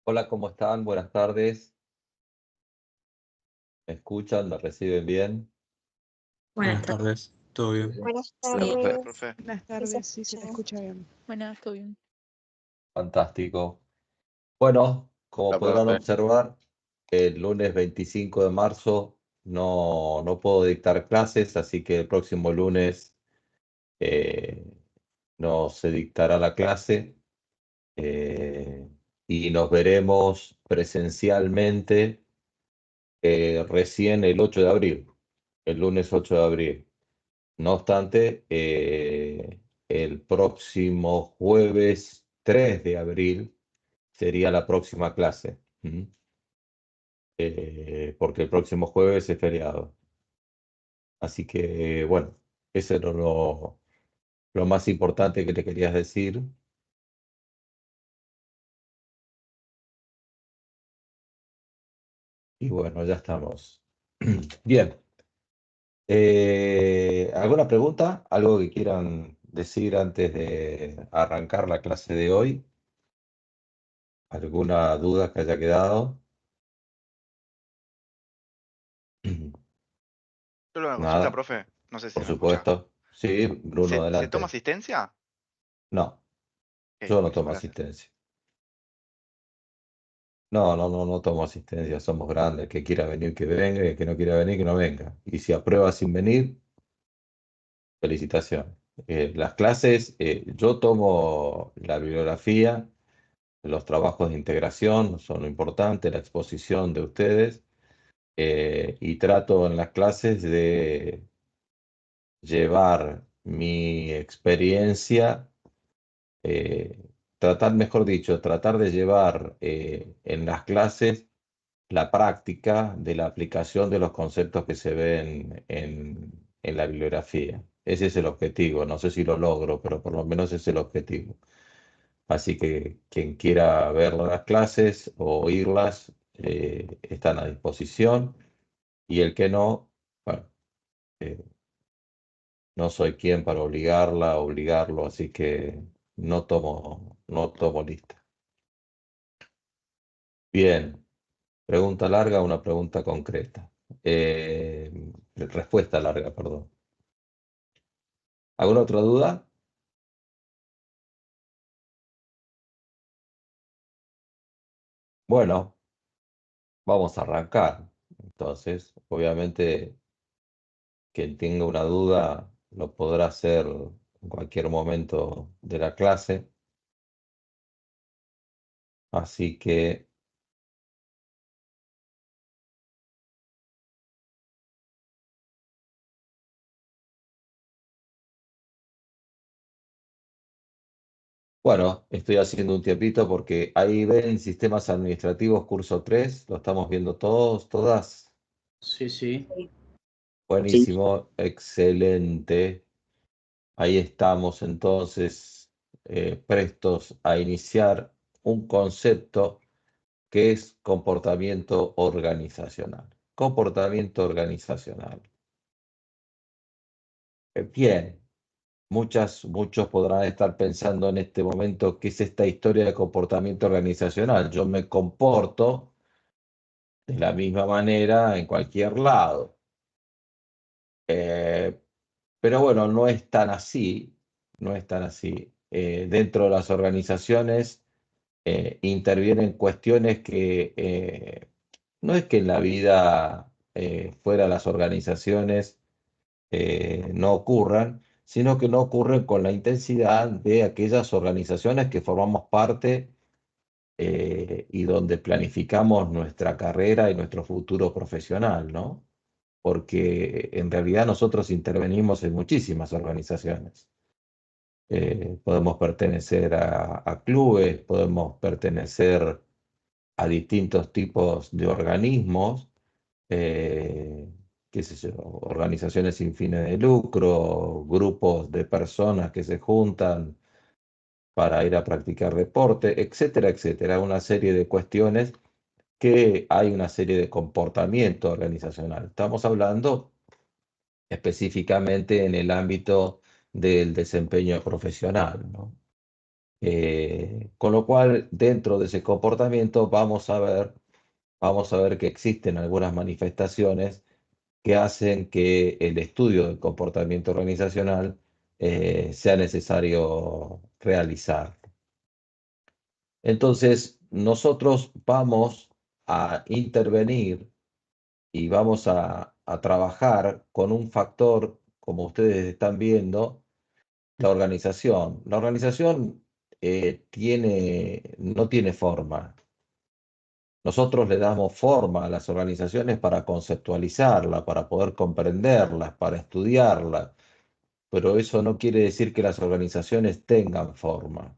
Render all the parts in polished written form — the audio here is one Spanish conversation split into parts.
Hola, ¿cómo están? Buenas tardes. ¿Me escuchan? ¿Me reciben bien? Buenas Buenas tardes. tardes, ¿todo bien? Buenas Hola, tardes. profe. Profe. ¿Sí Buenas se tardes, sí se te escucha? escucha bien. Buenas, ¿todo bien? Fantástico. Bueno, como Hola, podrán profe. observar, el lunes 25 de marzo no puedo dictar clases, así que el próximo lunes eh, no se dictará la clase eh, y nos veremos presencialmente recién el 8 de abril, el lunes 8 de abril. No obstante, el próximo jueves 3 de abril sería la próxima clase, porque el próximo jueves es feriado. Así que, bueno, eso era lo más importante que te querías decir. Y bueno, ya estamos. Bien. ¿Alguna pregunta? ¿Algo que quieran decir antes de arrancar la clase de hoy? ¿Alguna duda que haya quedado? Solo una consulta, Nada, profe. No sé si por se me escucha. supuesto. Sí, Bruno, ¿Se toma adelante. asistencia? No, Ok, yo no buenísimo, tomo gracias. asistencia. No tomo asistencia, somos grandes. Que quiera venir, que venga, y el que no quiera venir, que no venga. Y si aprueba sin venir, felicitaciones. Las clases, yo tomo la bibliografía, los trabajos de integración son importantes, la exposición de ustedes, y trato en las clases de llevar mi experiencia, mejor dicho, tratar de llevar en las clases la práctica de la aplicación de los conceptos que se ven en la bibliografía. Ese es el objetivo. No sé si lo logro, pero por lo menos es el objetivo. Así que quien quiera ver las clases o oírlas, están a disposición. Y el que no, bueno, eh, no soy quien para obligarlo, así que no tomo lista. Bien, pregunta larga, una pregunta concreta. Respuesta larga, perdón. ¿Alguna otra duda? Bueno, vamos a arrancar. Entonces, obviamente, quien tenga una duda lo podrá hacer en cualquier momento de la clase. Así que, bueno, estoy haciendo un tiempito porque ahí ven sistemas administrativos curso 3. Lo estamos viendo todos, todas. Sí, sí. Sí. Buenísimo, excelente. Ahí estamos entonces, prestos a iniciar un concepto que es comportamiento organizacional. Comportamiento organizacional. Bien, muchos podrán estar pensando en este momento qué es esta historia de comportamiento organizacional. Yo me comporto de la misma manera en cualquier lado. Eh, pero bueno, no es tan así, no es tan así. Dentro de las organizaciones intervienen cuestiones que no es que en la vida fuera de las organizaciones no ocurran, sino que no ocurren con la intensidad de aquellas organizaciones que formamos parte, y donde planificamos nuestra carrera y nuestro futuro profesional, ¿no? Porque en realidad nosotros intervenimos en muchísimas organizaciones. Podemos pertenecer a clubes, podemos pertenecer a distintos tipos de organismos, eh, qué sé yo, organizaciones sin fines de lucro, grupos de personas que se juntan para ir a practicar deporte, etcétera, etcétera. Una serie de cuestiones que hay una serie de comportamiento organizacional. Estamos hablando específicamente en el ámbito del desempeño profesional, ¿no? Con lo cual, dentro de ese comportamiento vamos a ver que existen algunas manifestaciones que hacen que el estudio del comportamiento organizacional sea necesario realizar. Entonces, nosotros vamos a intervenir y vamos a trabajar con un factor, como ustedes están viendo, la organización. La organización no tiene forma. Nosotros le damos forma a las organizaciones para conceptualizarlas, para poder comprenderlas, para estudiarlas, pero eso no quiere decir que las organizaciones tengan forma.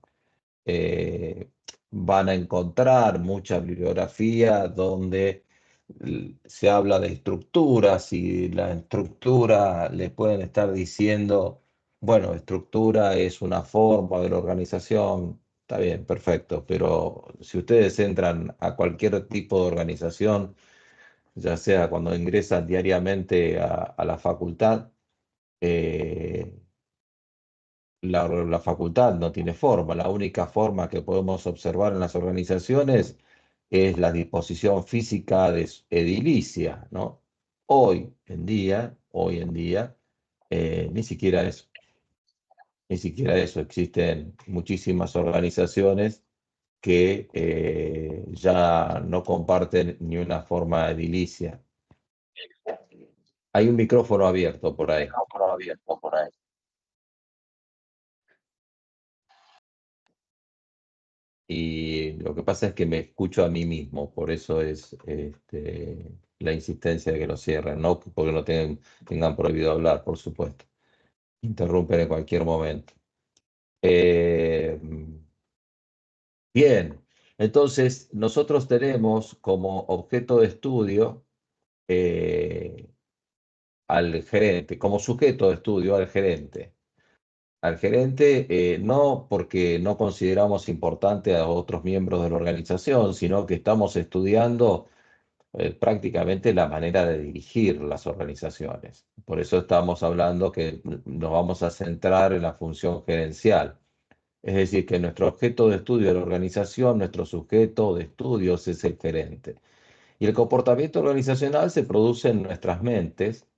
Van a encontrar mucha bibliografía donde se habla de estructuras y la estructura le pueden estar diciendo, bueno, estructura es una forma de la organización, está bien, perfecto, pero si ustedes entran a cualquier tipo de organización, ya sea cuando ingresan diariamente a la facultad, eh, la facultad no tiene forma. La única forma que podemos observar en las organizaciones es la disposición física edilicia, ¿no? Hoy en día, ni siquiera eso, ni siquiera eso. Existen muchísimas organizaciones que ya no comparten ni una forma edilicia. Hay un micrófono abierto por ahí. Y lo que pasa es que me escucho a mí mismo, por eso es la insistencia de que lo cierren, no porque no tengan prohibido hablar, por supuesto. Interrumpen en cualquier momento. Eh, Bien, entonces nosotros tenemos como objeto de estudio eh, al gerente, como sujeto de estudio al gerente. Al gerente, no porque no consideramos importante a otros miembros de la organización, sino que estamos estudiando prácticamente la manera de dirigir las organizaciones. Por eso estamos hablando que nos vamos a centrar en la función gerencial. Es decir, que nuestro objeto de estudio de la organización, nuestro sujeto de estudios es el gerente. Y el comportamiento organizacional se produce en nuestras mentes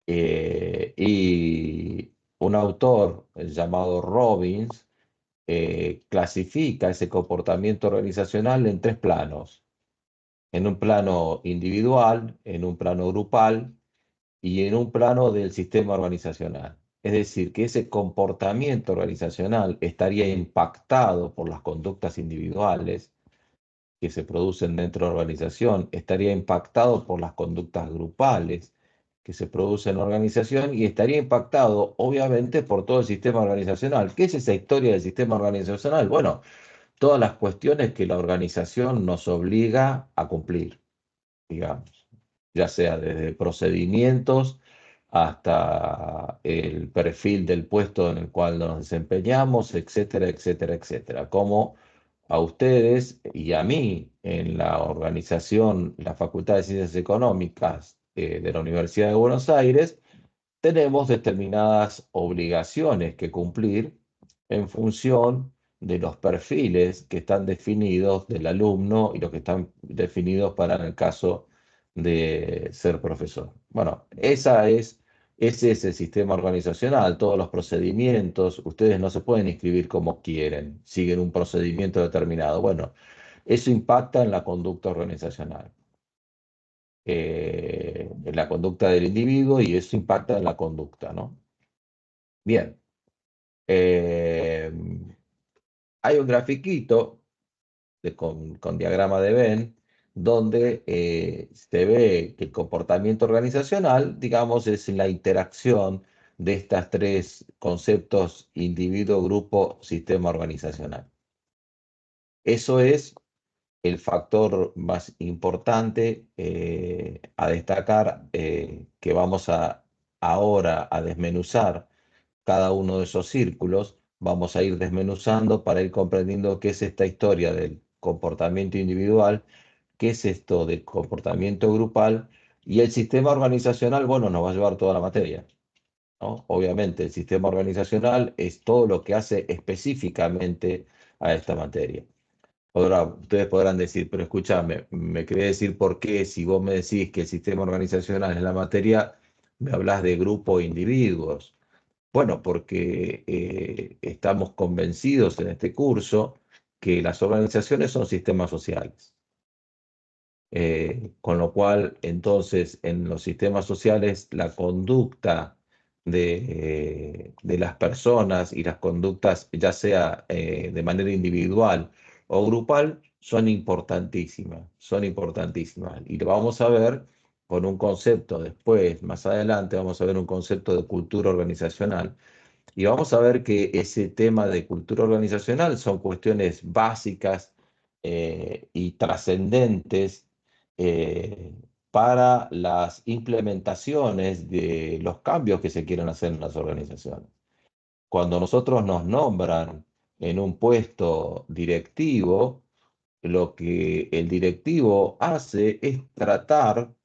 y un autor llamado Robbins clasifica ese comportamiento organizacional en tres planos: en un plano individual, en un plano grupal y en un plano del sistema organizacional. Es decir, que ese comportamiento organizacional estaría impactado por las conductas individuales que se producen dentro de la organización, estaría impactado por las conductas grupales que se producen en la organización y estaría impactado, obviamente, por todo el sistema organizacional. ¿Qué es esa historia del sistema organizacional? Bueno, todas las cuestiones que la organización nos obliga a cumplir, digamos, ya sea desde procedimientos hasta el perfil del puesto en el cual nos desempeñamos, etcétera, etcétera, etcétera. Como a ustedes y a mí en la organización, la Facultad de Ciencias Económicas de la Universidad de Buenos Aires, tenemos determinadas obligaciones que cumplir en función de los perfiles que están definidos del alumno y los que están definidos para en el caso de ser profesor. Bueno, ese es el sistema organizacional, todos los procedimientos, ustedes no se pueden inscribir como quieren, siguen un procedimiento determinado. Bueno, eso impacta en la conducta organizacional, en la conducta del individuo y eso impacta en la conducta, ¿no? Bien, eh, hay un grafiquito con diagrama de Venn donde se ve que el comportamiento organizacional, digamos, es la interacción de estos tres conceptos: individuo, grupo, sistema organizacional. Eso es el factor más importante a destacar, que vamos ahora a desmenuzar cada uno de esos círculos. Vamos a ir desmenuzando para ir comprendiendo qué es esta historia del comportamiento individual, qué es esto del comportamiento grupal, y el sistema organizacional, bueno, nos va a llevar toda la materia, ¿no? Obviamente, el sistema organizacional es todo lo que hace específicamente a esta materia. Ahora, ustedes podrán decir, pero escúchame, me querés decir por qué, si vos me decís que el sistema organizacional es la materia, me hablas de grupo e individuos. Bueno, porque estamos convencidos en este curso que las organizaciones son sistemas sociales. Con lo cual, entonces, en los sistemas sociales, la conducta de las personas y las conductas, ya sea de manera individual o grupal, son importantísimas, son importantísimas. Y lo vamos a ver con un concepto después, más adelante, vamos a ver un concepto de cultura organizacional. Y vamos a ver que ese tema de cultura organizacional son cuestiones básicas y trascendentes eh, para las implementaciones de los cambios que se quieren hacer en las organizaciones. Cuando nosotros nos nombran en un puesto directivo, lo que el directivo hace es tratar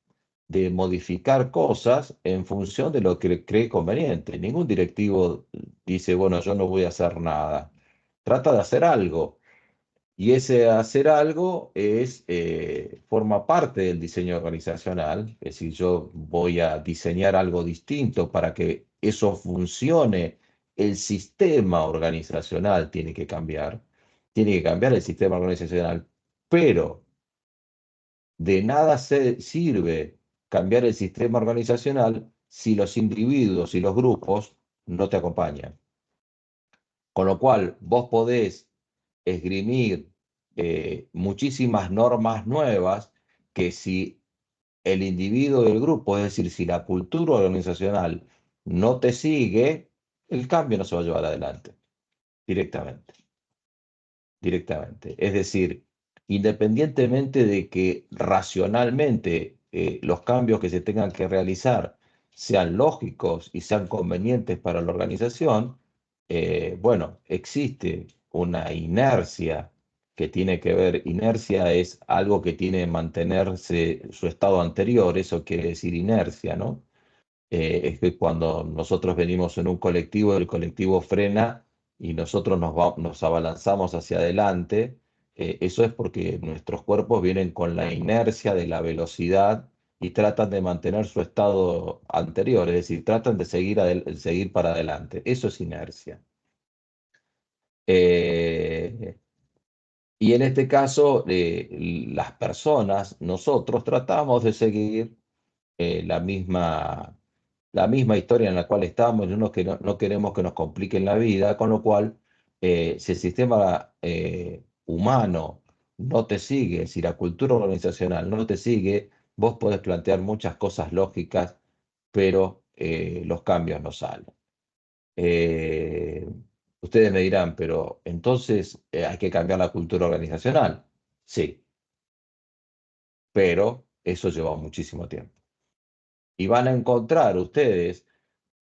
de modificar cosas en función de lo que cree conveniente. Ningún directivo dice, bueno, yo no voy a hacer nada. Trata de hacer algo. Y ese hacer algo forma parte del diseño organizacional. Es decir, yo voy a diseñar algo distinto para que eso funcione. El sistema organizacional tiene que cambiar. Tiene que cambiar el sistema organizacional. Pero de nada sirve cambiar el sistema organizacional si los individuos y los grupos no te acompañan. Con lo cual, vos podés esgrimir muchísimas normas nuevas que si el individuo y el grupo, es decir, si la cultura organizacional no te sigue, el cambio no se va a llevar adelante directamente. Directamente. Es decir, independientemente de que racionalmente los cambios que se tengan que realizar sean lógicos y sean convenientes para la organización, bueno, existe una inercia que tiene que ver, inercia es algo que tiene que mantenerse su estado anterior, eso quiere decir inercia, ¿no? Es que cuando nosotros venimos en un colectivo, el colectivo frena y nosotros nos abalanzamos hacia adelante, eso es porque nuestros cuerpos vienen con la inercia de la velocidad y tratan de mantener su estado anterior, es decir, tratan de seguir para adelante. Eso es inercia. Eh, y en este caso, las personas, nosotros tratamos de seguir la misma historia en la cual estamos, no queremos que nos compliquen la vida, con lo cual, si el sistema humano no te sigue, si la cultura organizacional no te sigue, vos podés plantear muchas cosas lógicas, pero los cambios no salen. Eh, Ustedes me dirán, pero entonces hay que cambiar la cultura organizacional. Sí, pero eso lleva muchísimo tiempo. Y van a encontrar ustedes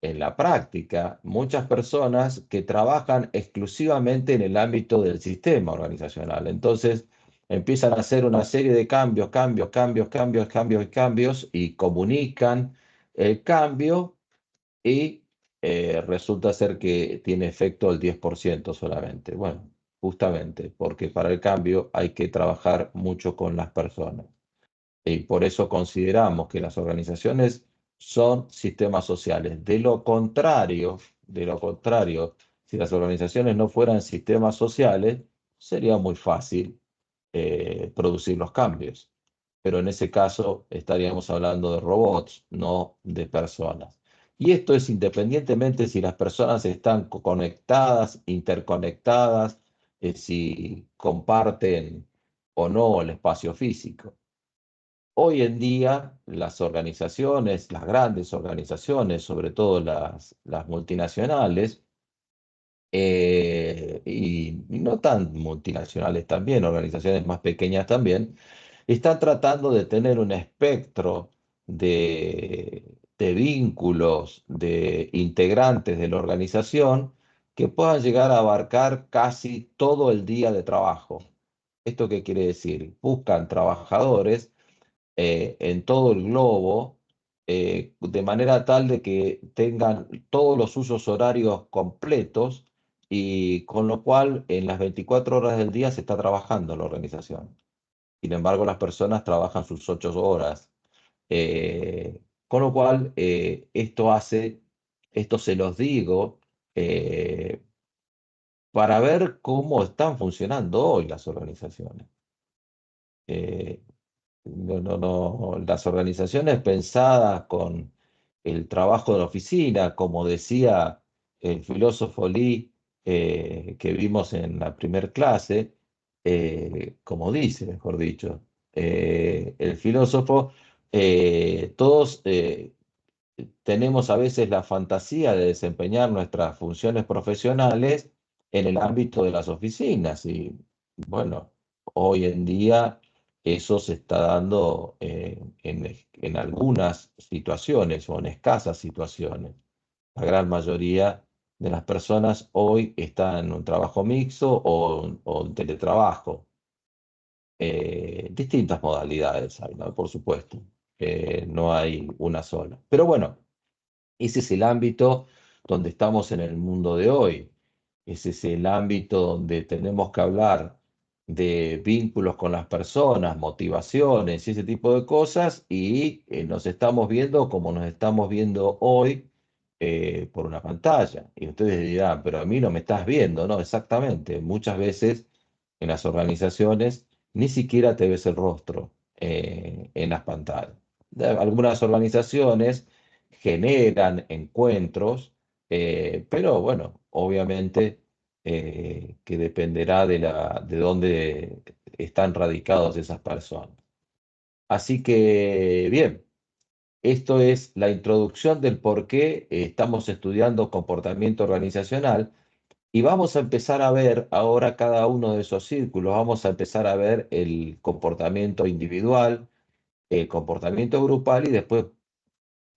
en la práctica muchas personas que trabajan exclusivamente en el ámbito del sistema organizacional. Entonces empiezan a hacer una serie de cambios y comunican el cambio y resulta ser que tiene efecto el 10% solamente. Bueno, justamente porque para el cambio hay que trabajar mucho con las personas. Y por eso consideramos que las organizaciones son sistemas sociales. De lo contrario, si las organizaciones no fueran sistemas sociales, sería muy fácil producir los cambios. Pero en ese caso estaríamos hablando de robots, no de personas. Y esto es independientemente si las personas están conectadas, interconectadas, si comparten o no el espacio físico. Hoy en día, las organizaciones, las grandes organizaciones, sobre todo las multinacionales, y no tan multinacionales también, organizaciones más pequeñas también, están tratando de tener un espectro de vínculos, de integrantes de la organización que puedan llegar a abarcar casi todo el día de trabajo. ¿Esto qué quiere decir? Buscan trabajadores en todo el globo, de manera tal de que tengan todos los usos horarios completos y con lo cual en las 24 horas del día se está trabajando en la organización. Sin embargo, las personas trabajan sus 8 horas. Con lo cual, esto se los digo eh, para ver cómo están funcionando hoy las organizaciones. Eh, las organizaciones pensadas con el trabajo de la oficina, como decía el filósofo Lee, que vimos en la primer clase, como dice, mejor dicho, el filósofo, todos tenemos a veces la fantasía de desempeñar nuestras funciones profesionales en el ámbito de las oficinas y bueno, hoy en día eso se está dando en algunas situaciones o en escasas situaciones. La gran mayoría de las personas hoy están en un trabajo mixto o en teletrabajo. Distintas modalidades hay, ¿no? Por supuesto. No hay una sola. Pero bueno. Ese es el ámbito donde estamos en el mundo de hoy. Ese es el ámbito donde tenemos que hablar de vínculos con las personas, motivaciones y ese tipo de cosas, y nos estamos viendo como nos estamos viendo hoy por una pantalla. Y ustedes dirán, pero a mí no me estás viendo, ¿no? Exactamente. Muchas veces en las organizaciones ni siquiera te ves el rostro en las pantallas. Algunas organizaciones generan encuentros, pero bueno, obviamente que dependerá de dónde están radicados esas personas. Así que, bien, esto es la introducción del por qué estamos estudiando comportamiento organizacional y vamos a empezar a ver ahora cada uno de esos círculos, vamos a empezar a ver el comportamiento individual, el comportamiento grupal y después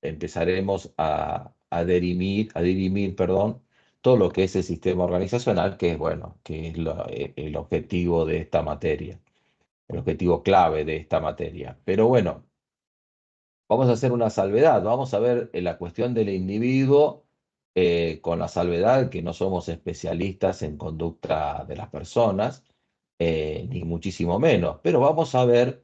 empezaremos a dirimir, perdón, todo lo que es el sistema organizacional, que es, bueno, que es el objetivo de esta materia, el objetivo clave de esta materia. Pero bueno, vamos a hacer una salvedad, vamos a ver la cuestión del individuo con la salvedad que no somos especialistas en conducta de las personas, ni muchísimo menos, pero vamos a ver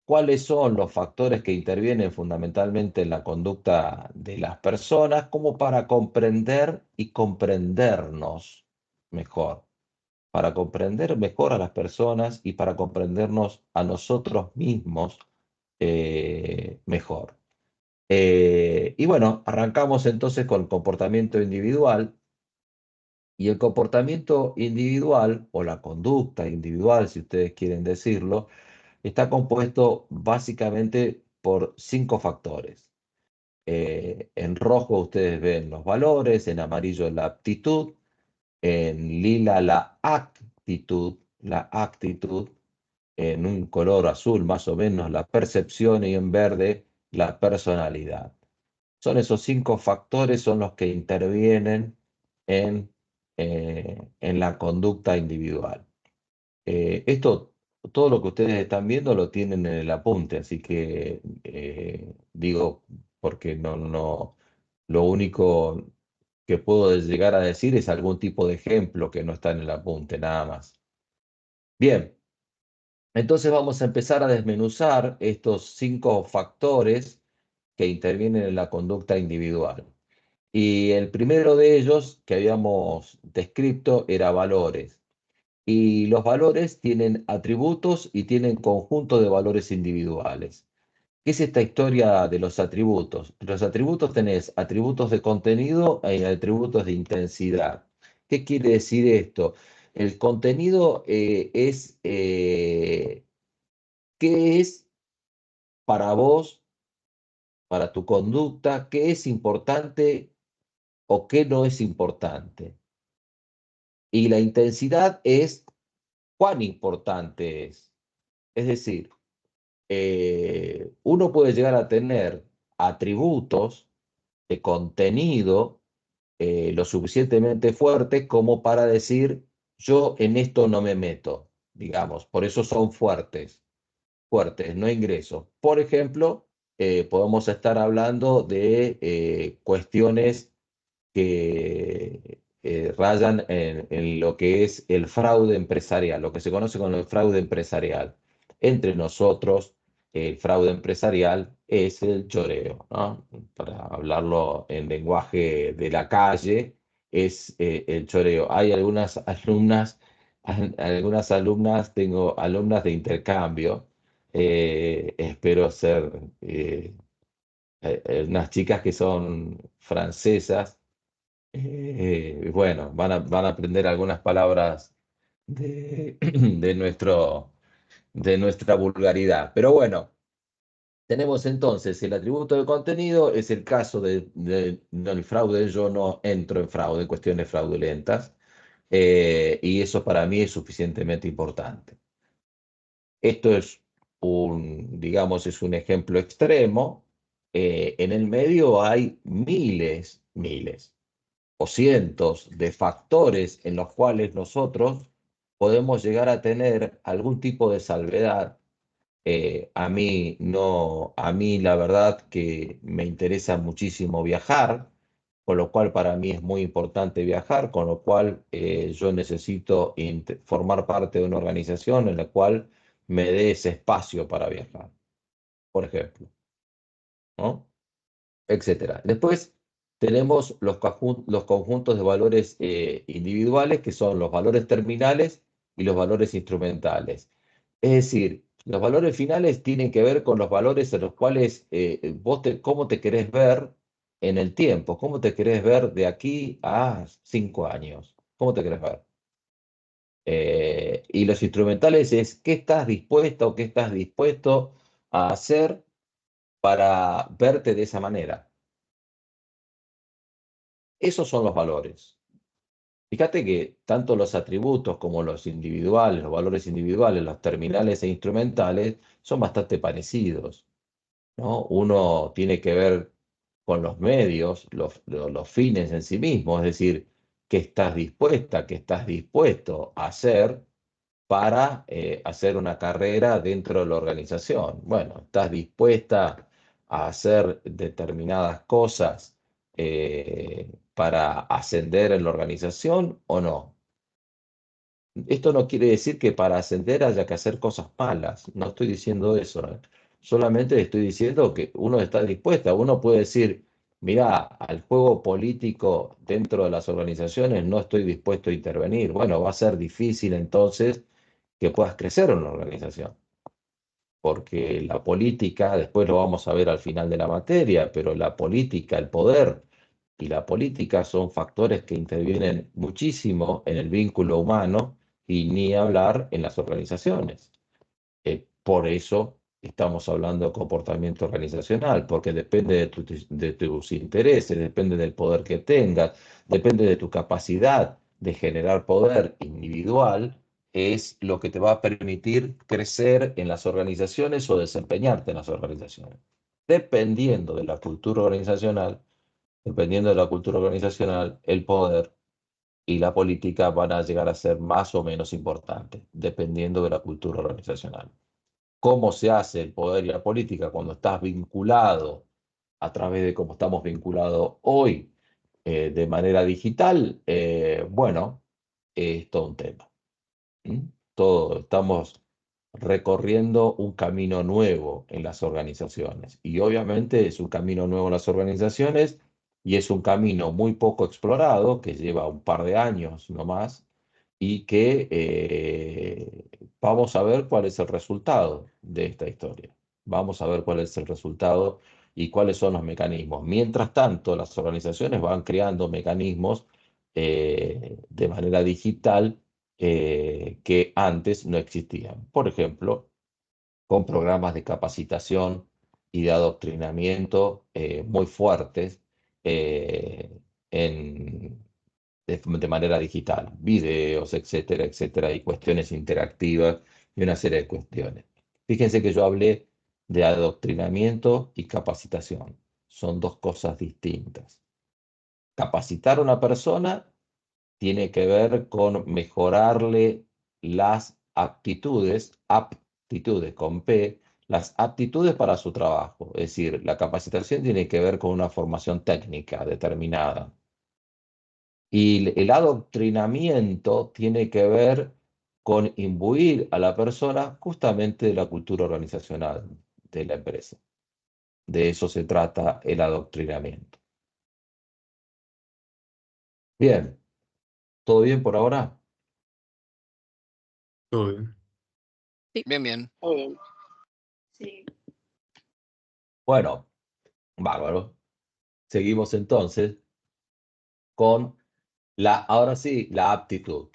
cuáles son los factores que intervienen fundamentalmente en la conducta de las personas, como para comprender y comprendernos mejor, para comprender mejor a las personas y para comprendernos a nosotros mismos mejor. Y bueno, arrancamos entonces con el comportamiento individual. Y el comportamiento individual, o la conducta individual, si ustedes quieren decirlo, está compuesto básicamente por 5 factores. En rojo ustedes ven los valores, en amarillo la aptitud, en lila la actitud, en un color azul más o menos la percepción y en verde la personalidad. Son esos 5 factores son los que intervienen en la conducta individual. Esto, todo lo que ustedes están viendo lo tienen en el apunte, así que digo, porque lo único que puedo llegar a decir es algún tipo de ejemplo que no está en el apunte, nada más. Bien, entonces vamos a empezar a desmenuzar estos 5 factores que intervienen en la conducta individual. Y el primero de ellos que habíamos descrito era valores. Y los valores tienen atributos y tienen conjunto de valores individuales. ¿Qué es esta historia de los atributos? Los atributos tenés atributos de contenido y atributos de intensidad. ¿Qué quiere decir esto? El contenido es qué es para vos, para tu conducta, qué es importante o qué no es importante. Y la intensidad es cuán importante es. Es decir, uno puede llegar a tener atributos de contenido lo suficientemente fuertes como para decir, yo en esto no me meto, digamos, por eso son fuertes, no ingreso. Por ejemplo, podemos estar hablando de cuestiones que rayan en lo que es el fraude empresarial, lo que se conoce como el fraude empresarial. Entre nosotros, el fraude empresarial es el choreo, ¿no? Para hablarlo en lenguaje de la calle, es el choreo. Hay algunas alumnas, tengo alumnas de intercambio, espero ser unas chicas que son francesas. Bueno, van a aprender algunas palabras de de nuestra vulgaridad. Pero bueno, tenemos entonces el atributo de contenido, es el caso del fraude. Yo no entro en fraude, en cuestiones fraudulentas, y eso para mí es suficientemente importante. Esto es digamos, es un ejemplo extremo. En el medio hay miles o cientos de factores en los cuales nosotros podemos llegar a tener algún tipo de salvedad. A mí no, a mí la verdad que me interesa muchísimo viajar, con lo cual para mí es muy importante viajar, con lo cual yo necesito formar parte de una organización en la cual me dé ese espacio para viajar, por ejemplo, ¿no? Etcétera. Después tenemos los conjuntos de valores individuales, que son los valores terminales y los valores instrumentales. Es decir, los valores finales tienen que ver con los valores en los cuales cómo te querés ver en el tiempo, cómo te querés ver de aquí a 5 años, cómo te querés ver. Y los instrumentales es qué estás dispuesto o qué estás dispuesto a hacer para verte de esa manera. Esos son los valores. Fíjate que tanto los atributos como los individuales, los valores individuales, los terminales e instrumentales son bastante parecidos, ¿no? Uno tiene que ver con los medios, los fines en sí mismos, es decir, qué estás dispuesta, qué estás dispuesto a hacer para hacer una carrera dentro de la organización. Bueno, ¿estás dispuesta a hacer determinadas cosas para ascender en la organización o no? Esto no quiere decir que para ascender haya que hacer cosas malas, no estoy diciendo eso, ¿eh? Solamente estoy diciendo que uno está dispuesto, uno puede decir, mira, al juego político dentro de las organizaciones no estoy dispuesto a intervenir. Bueno, va a ser difícil entonces que puedas crecer en una organización, porque la política, después lo vamos a ver al final de la materia, pero la política, el poder y la política son factores que intervienen muchísimo en el vínculo humano y ni hablar en las organizaciones. Por eso estamos hablando de comportamiento organizacional, porque depende de tus intereses, depende del poder que tengas, depende de tu capacidad de generar poder individual, es lo que te va a permitir crecer en las organizaciones o desempeñarte en las organizaciones. Dependiendo de la cultura organizacional, dependiendo de la cultura organizacional, el poder y la política van a llegar a ser más o menos importantes, dependiendo de la cultura organizacional. ¿Cómo se hace el poder y la política cuando estás vinculado a través de cómo estamos vinculados hoy de manera digital? Bueno, es todo un tema. ¿Mm? Estamos recorriendo un camino nuevo en las organizaciones y obviamente es un camino nuevo en las organizaciones y es un camino muy poco explorado que lleva un par de años nomás y que vamos a ver cuál es el resultado de esta historia. Vamos a ver cuál es el resultado y cuáles son los mecanismos. Mientras tanto, las organizaciones van creando mecanismos de manera digital que antes no existían. Por ejemplo, con programas de capacitación y de adoctrinamiento muy fuertes eh, en, de manera digital, videos, etcétera, etcétera, y cuestiones interactivas y una serie de cuestiones. Fíjense que yo hablé de adoctrinamiento y capacitación. Son dos cosas distintas. Capacitar a una persona tiene que ver con mejorarle las aptitudes con P, las aptitudes para su trabajo. Es decir, la capacitación tiene que ver con una formación técnica determinada. Y el adoctrinamiento tiene que ver con imbuir a la persona justamente de la cultura organizacional de la empresa. De eso se trata el adoctrinamiento. Bien, ¿todo bien por ahora? Todo bien. Bien, bien. Muy bien. Sí. Bueno, bárbaro. Seguimos entonces con ahora sí, la aptitud.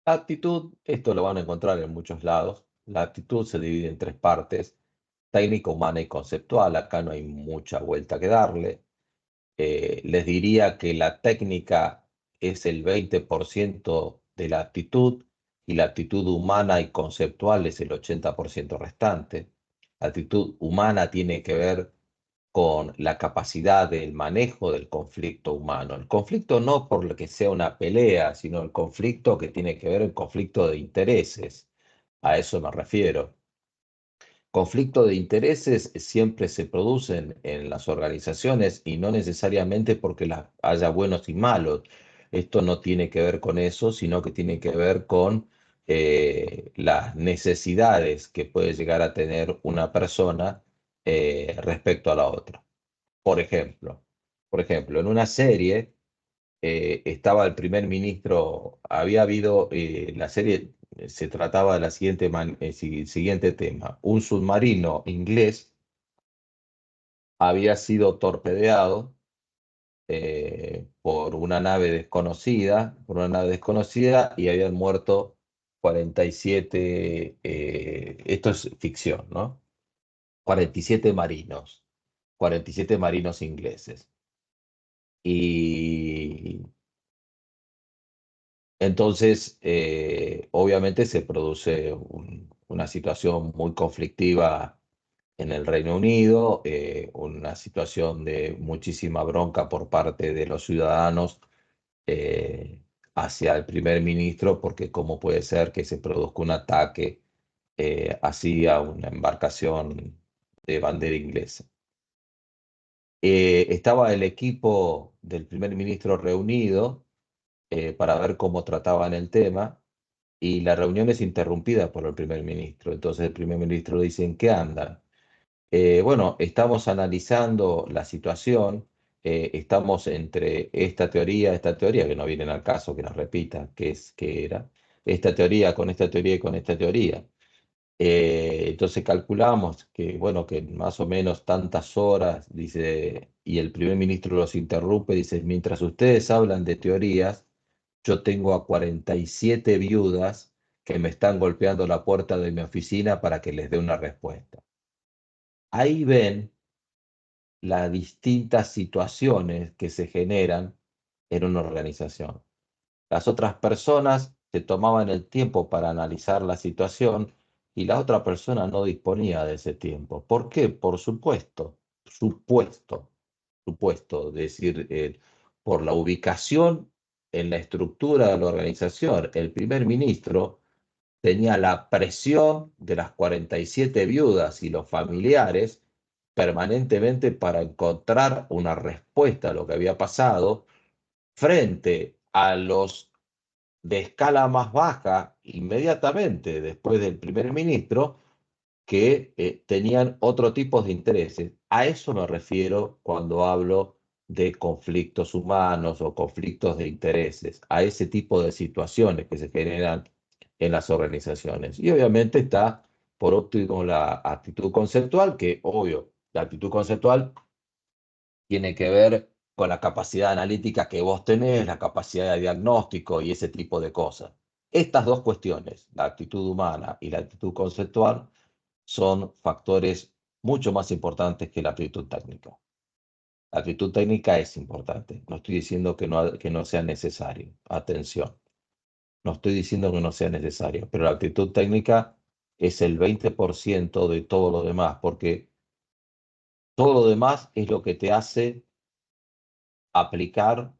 La aptitud, esto lo van a encontrar en muchos lados. La aptitud se divide en tres partes: técnica, humana y conceptual. Acá no hay mucha vuelta que darle. Les diría que la técnica es el 20% de la aptitud y la actitud humana y conceptual es el 80% restante. La actitud humana tiene que ver con la capacidad del manejo del conflicto humano. El conflicto no por lo que sea una pelea, sino el conflicto que tiene que ver el conflicto de intereses. A eso me refiero. Conflicto de intereses siempre se producen en las organizaciones y no necesariamente porque haya buenos y malos. Esto no tiene que ver con eso, sino que tiene que ver con las necesidades que puede llegar a tener una persona respecto a la otra. Por ejemplo, en una serie estaba el primer ministro, había habido, la serie se trataba de la siguiente tema: un submarino inglés había sido torpedeado por una nave desconocida y habían muerto 47, esto es ficción, ¿no? 47 marinos, 47 marinos ingleses. Y entonces, obviamente se produce una situación muy conflictiva en el Reino Unido, una situación de muchísima bronca por parte de los ciudadanos eh, hacia el primer ministro, porque cómo puede ser que se produzca un ataque así a una embarcación de bandera inglesa. Estaba el equipo del primer ministro reunido para ver cómo trataban el tema, y la reunión es interrumpida por el primer ministro. Entonces el primer ministro dice: ¿en qué andan? Bueno, estamos analizando la situación, estamos entre esta teoría, que no viene al caso que nos repita qué era, esta teoría con esta teoría y con esta teoría. Entonces calculamos que, bueno, que más o menos tantas horas, dice, y el primer ministro los interrumpe, dice: mientras ustedes hablan de teorías, yo tengo a 47 viudas que me están golpeando la puerta de mi oficina para que les dé una respuesta. Ahí ven las distintas situaciones que se generan en una organización. Las otras personas se tomaban el tiempo para analizar la situación y la otra persona no disponía de ese tiempo. ¿Por qué? Por supuesto, es decir, por la ubicación en la estructura de la organización. El primer ministro tenía la presión de las 47 viudas y los familiares permanentemente para encontrar una respuesta a lo que había pasado, frente a los de escala más baja, inmediatamente después del primer ministro, que tenían otro tipo de intereses. A eso me refiero cuando hablo de conflictos humanos o conflictos de intereses, a ese tipo de situaciones que se generan en las organizaciones. Y obviamente está, por último, la actitud conceptual, que obvio, la actitud conceptual tiene que ver con la capacidad analítica que vos tenés, la capacidad de diagnóstico y ese tipo de cosas. Estas dos cuestiones, la actitud humana y la actitud conceptual, son factores mucho más importantes que la aptitud técnica. La aptitud técnica es importante. No estoy diciendo que no sea necesario. Atención. No estoy diciendo que no sea necesario, pero la aptitud técnica es el 20% de todo lo demás, porque todo lo demás es lo que te hace aplicar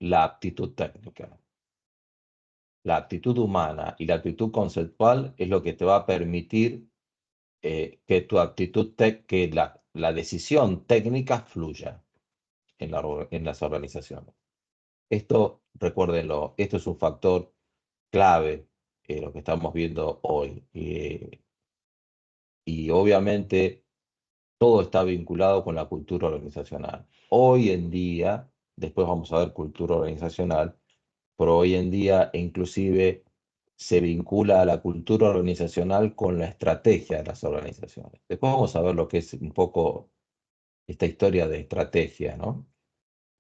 la aptitud técnica. La actitud humana y la actitud conceptual es lo que te va a permitir que tu actitud, que la decisión técnica fluya. en las organizaciones. Esto, recuérdenlo, esto es un factor clave en lo que estamos viendo hoy. Y obviamente todo está vinculado con la cultura organizacional. Hoy en día, después vamos a ver cultura organizacional, pero hoy en día inclusive se vincula a la cultura organizacional con la estrategia de las organizaciones. Después vamos a ver lo que es un poco esta historia de estrategia, ¿no?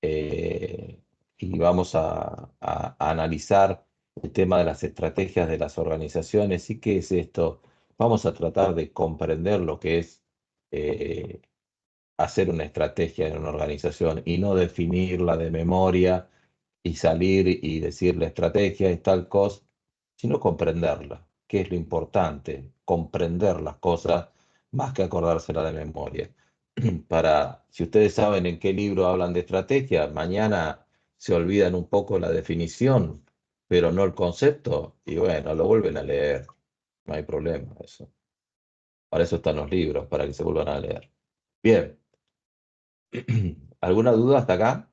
Y vamos a analizar el tema de las estrategias de las organizaciones y qué es esto. Vamos a tratar de comprender lo que es eh, hacer una estrategia en una organización y no definirla de memoria y salir y decir la estrategia es tal cosa, sino comprenderla, que es lo importante, comprender las cosas más que acordársela de memoria. Para, si ustedes saben en qué libro hablan de estrategia, mañana se olvidan un poco la definición, pero no el concepto, y bueno, lo vuelven a leer, no hay problema eso. Para eso están los libros, para que se vuelvan a leer. Bien. ¿Alguna duda hasta acá?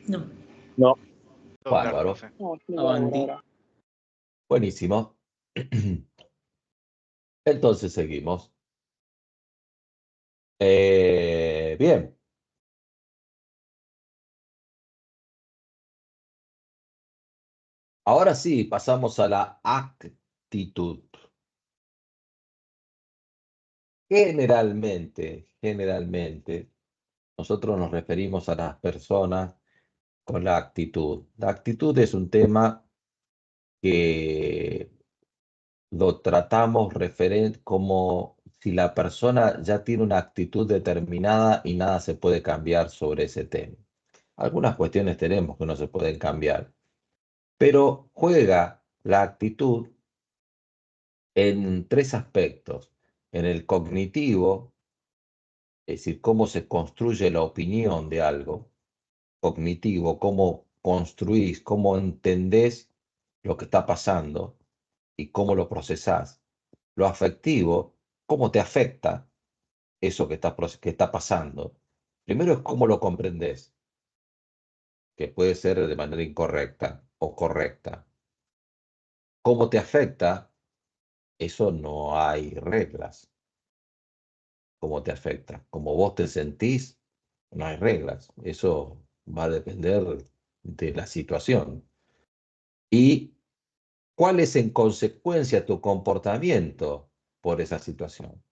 No. No. Todo claro, Bárbaro. profe. No, explicado por Avanti. ahora. Buenísimo. Entonces seguimos. Bien. Ahora sí, pasamos a la actitud. Generalmente, nosotros nos referimos a las personas con la actitud. La actitud es un tema que lo tratamos como si la persona ya tiene una actitud determinada y nada se puede cambiar sobre ese tema. Algunas cuestiones tenemos que no se pueden cambiar, pero juega la actitud en tres aspectos. En el cognitivo, es decir, cómo se construye la opinión de algo. Cognitivo, cómo construís, cómo entendés lo que está pasando y cómo lo procesás. Lo afectivo, cómo te afecta eso que está pasando. Primero es cómo lo comprendés, que puede ser de manera incorrecta o correcta. Cómo te afecta, eso no hay reglas. Cómo te afecta. Como vos te sentís, no hay reglas. Eso va a depender de la situación. Y cuál es en consecuencia tu comportamiento por esa situación.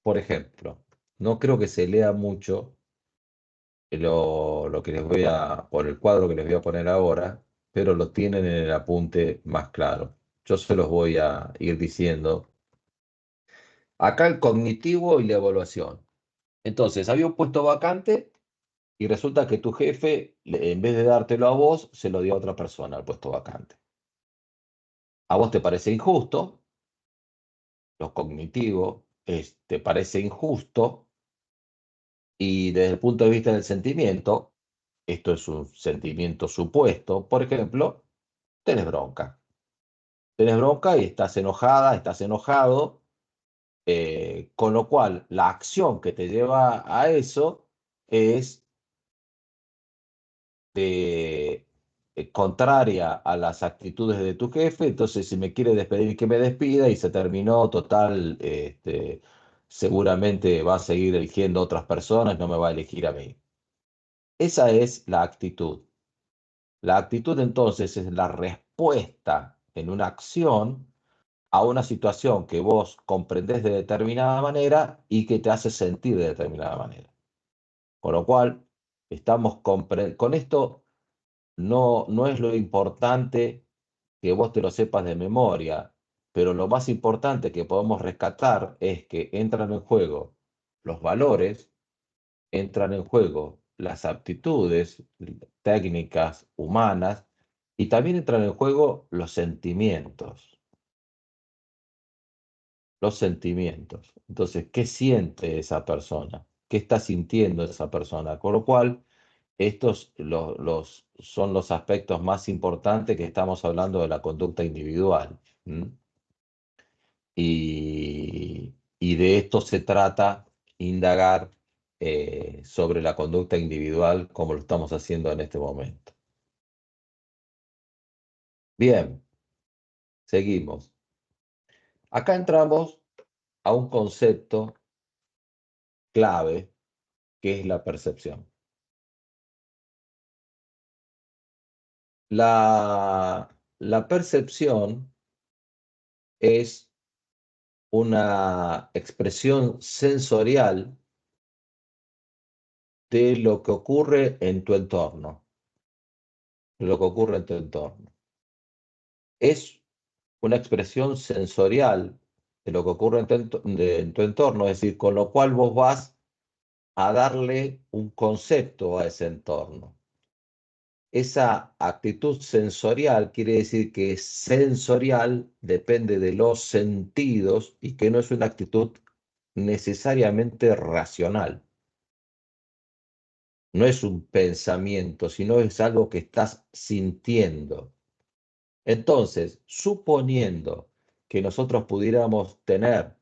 Por ejemplo, no creo que se lea mucho lo que les voy por el cuadro que les voy a poner ahora, pero lo tienen en el apunte más claro. Yo se los voy a ir diciendo. Acá el cognitivo y la evaluación. Entonces, había un puesto vacante y resulta que tu jefe, en vez de dártelo a vos, se lo dio a otra persona al puesto vacante. A vos te parece injusto, lo cognitivo te parece injusto y desde el punto de vista del sentimiento, esto es un sentimiento supuesto, por ejemplo, tenés bronca. Tenés bronca y estás enojada, estás enojado, con lo cual la acción que te lleva a eso es contraria a las actitudes de tu jefe, entonces si me quiere despedir, que me despida y se terminó, total, seguramente va a seguir eligiendo otras personas, no me va a elegir a mí. Esa es la actitud. La actitud entonces es la respuesta en una acción a una situación que vos comprendés de determinada manera y que te hace sentir de determinada manera. Con lo cual, con esto no es lo importante que vos te lo sepas de memoria, pero lo más importante que podemos rescatar es que entran en juego los valores, entran en juego las aptitudes técnicas humanas y también entran en juego los sentimientos. Los sentimientos. Entonces, ¿qué siente esa persona? ¿Qué está sintiendo esa persona? Con lo cual, estos son los aspectos más importantes que estamos hablando de la conducta individual. ¿Mm? Y Y de esto se trata indagar sobre la conducta individual como lo estamos haciendo en este momento. Bien, seguimos. Acá entramos a un concepto clave que es la percepción. La percepción es una expresión sensorial de lo que ocurre en tu entorno. De lo que ocurre en tu entorno. Es una expresión sensorial de lo que ocurre en tu entorno, es decir, con lo cual vos vas a darle un concepto a ese entorno. Esa actitud sensorial quiere decir que sensorial depende de los sentidos y que no es una actitud necesariamente racional. No es un pensamiento, sino es algo que estás sintiendo. Entonces, suponiendo que nosotros pudiéramos tener,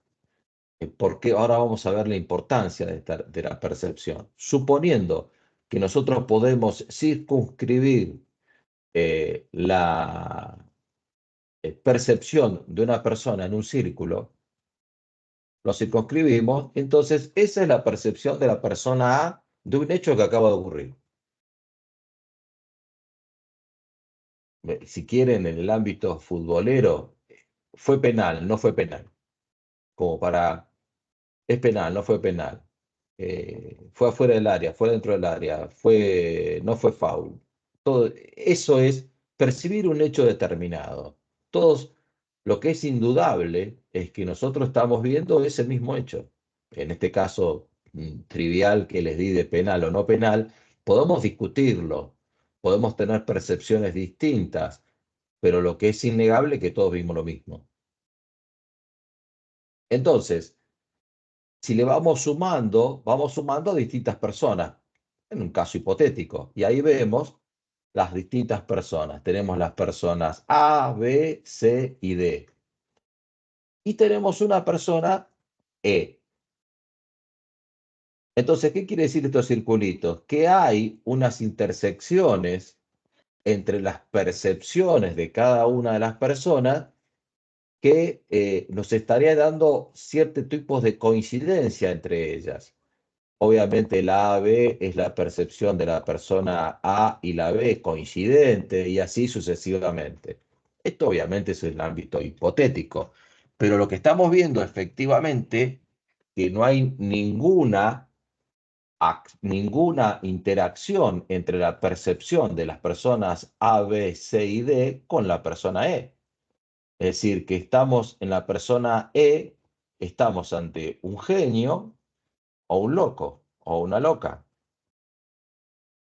porque ahora vamos a ver la importancia de la percepción, suponiendo que nosotros podemos circunscribir la percepción de una persona en un círculo, lo circunscribimos, entonces esa es la percepción de la persona A de un hecho que acaba de ocurrir. Si quieren, en el ámbito futbolero, fue penal, no fue penal. Como para, es penal, no fue penal. Fue afuera del área, fue dentro del área, no fue foul. Todo, eso es percibir un hecho determinado. Todos, lo que es indudable es que nosotros estamos viendo ese mismo hecho. En este caso trivial que les di de penal o no penal, podemos discutirlo, podemos tener percepciones distintas, pero lo que es innegable es que todos vimos lo mismo. Entonces, si le vamos sumando a distintas personas, en un caso hipotético, y ahí vemos las distintas personas. Tenemos las personas A, B, C y D. Y tenemos una persona E. Entonces, ¿qué quiere decir estos circulitos? Que hay unas intersecciones entre las percepciones de cada una de las personas que nos estaría dando ciertos tipos de coincidencia entre ellas. Obviamente la AB es la percepción de la persona A y la B coincidente y así sucesivamente. Esto obviamente es el ámbito hipotético, pero lo que estamos viendo efectivamente que no hay ninguna interacción entre la percepción de las personas A, B, C y D con la persona E. Es decir, que estamos en la persona E, estamos ante un genio o un loco o una loca.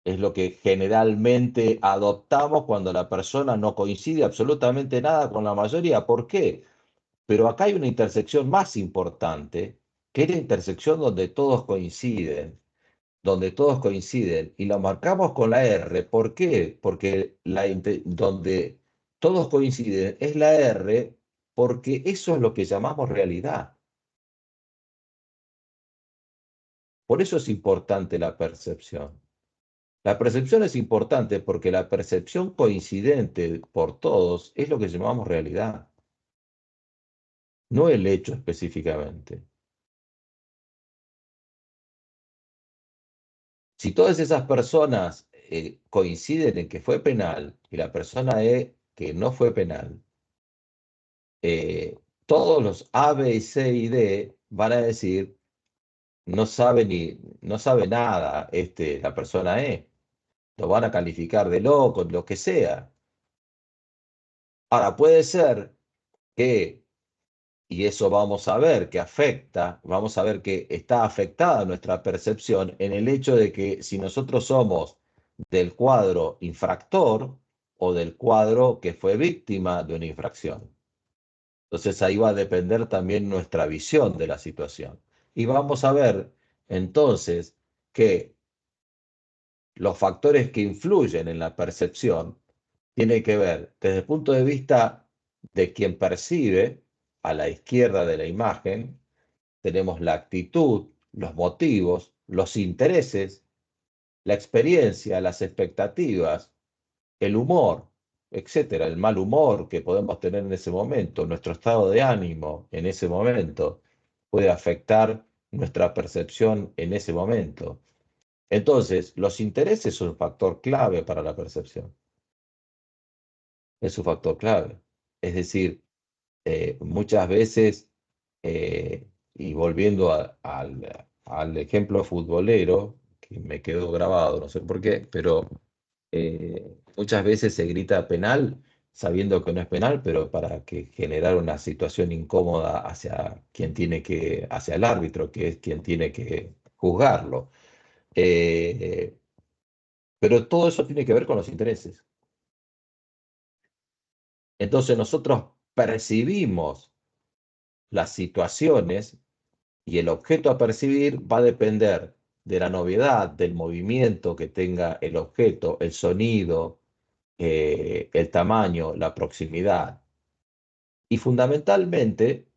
Es lo que generalmente adoptamos cuando la persona no coincide absolutamente nada con la mayoría. ¿Por qué? Pero acá hay una intersección más importante, que es la intersección donde todos coinciden, y lo marcamos con la R. ¿Por qué? Porque donde todos coinciden es la R, porque eso es lo que llamamos realidad. Por eso es importante la percepción. La percepción es importante porque la percepción coincidente por todos es lo que llamamos realidad, no el hecho específicamente. Si todas esas personas coinciden en que fue penal y la persona E que no fue penal, todos los A, B, C y D van a decir no sabe nada la persona E. Lo van a calificar de loco, lo que sea. Ahora, puede ser que, y eso vamos a ver que afecta, vamos a ver que está afectada nuestra percepción en el hecho de que si nosotros somos del cuadro infractor o del cuadro que fue víctima de una infracción. Entonces ahí va a depender también nuestra visión de la situación. Y vamos a ver entonces que los factores que influyen en la percepción tienen que ver desde el punto de vista de quien percibe, a la izquierda de la imagen, tenemos la actitud, los motivos, los intereses, la experiencia, las expectativas, el humor, etcétera, el mal humor que podemos tener en ese momento, nuestro estado de ánimo en ese momento, puede afectar nuestra percepción en ese momento. Entonces, los intereses son un factor clave para la percepción. Es un factor clave. Es decir, muchas veces, y volviendo al ejemplo futbolero, que me quedó grabado, no sé por qué, pero muchas veces se grita penal sabiendo que no es penal, pero para que generar una situación incómoda hacia hacia el árbitro, que es quien tiene que juzgarlo. Eh, pero todo eso tiene que ver con los intereses. Entonces nosotros percibimos las situaciones y el objeto a percibir va a depender de la novedad, del movimiento que tenga el objeto, el sonido, el tamaño, la proximidad. Y fundamentalmente,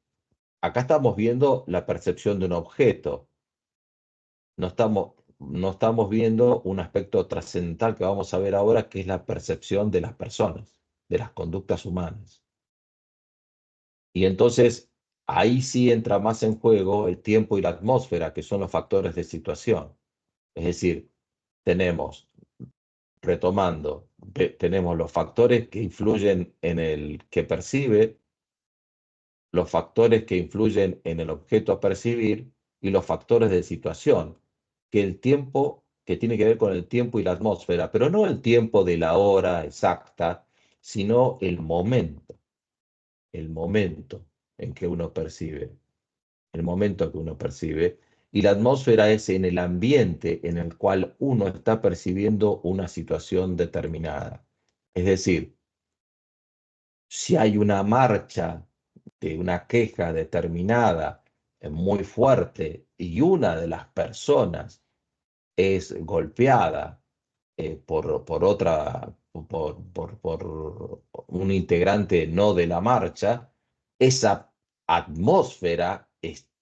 acá estamos viendo la percepción de un objeto. No estamos viendo un aspecto trascendental que vamos a ver ahora, que es la percepción de las personas, de las conductas humanas. Y entonces ahí sí entra más en juego el tiempo y la atmósfera, que son los factores de situación. Es decir, tenemos, retomando, tenemos los factores que influyen en el que percibe, los factores que influyen en el objeto a percibir y los factores de situación, que tiene que ver con el tiempo y la atmósfera, pero no el tiempo de la hora exacta, sino el momento en que uno percibe, el momento que uno percibe, y la atmósfera es en el ambiente en el cual uno está percibiendo una situación determinada. Es decir, si hay una marcha de una queja determinada muy fuerte y una de las personas es golpeada por un integrante no de la marcha, esa atmósfera, esa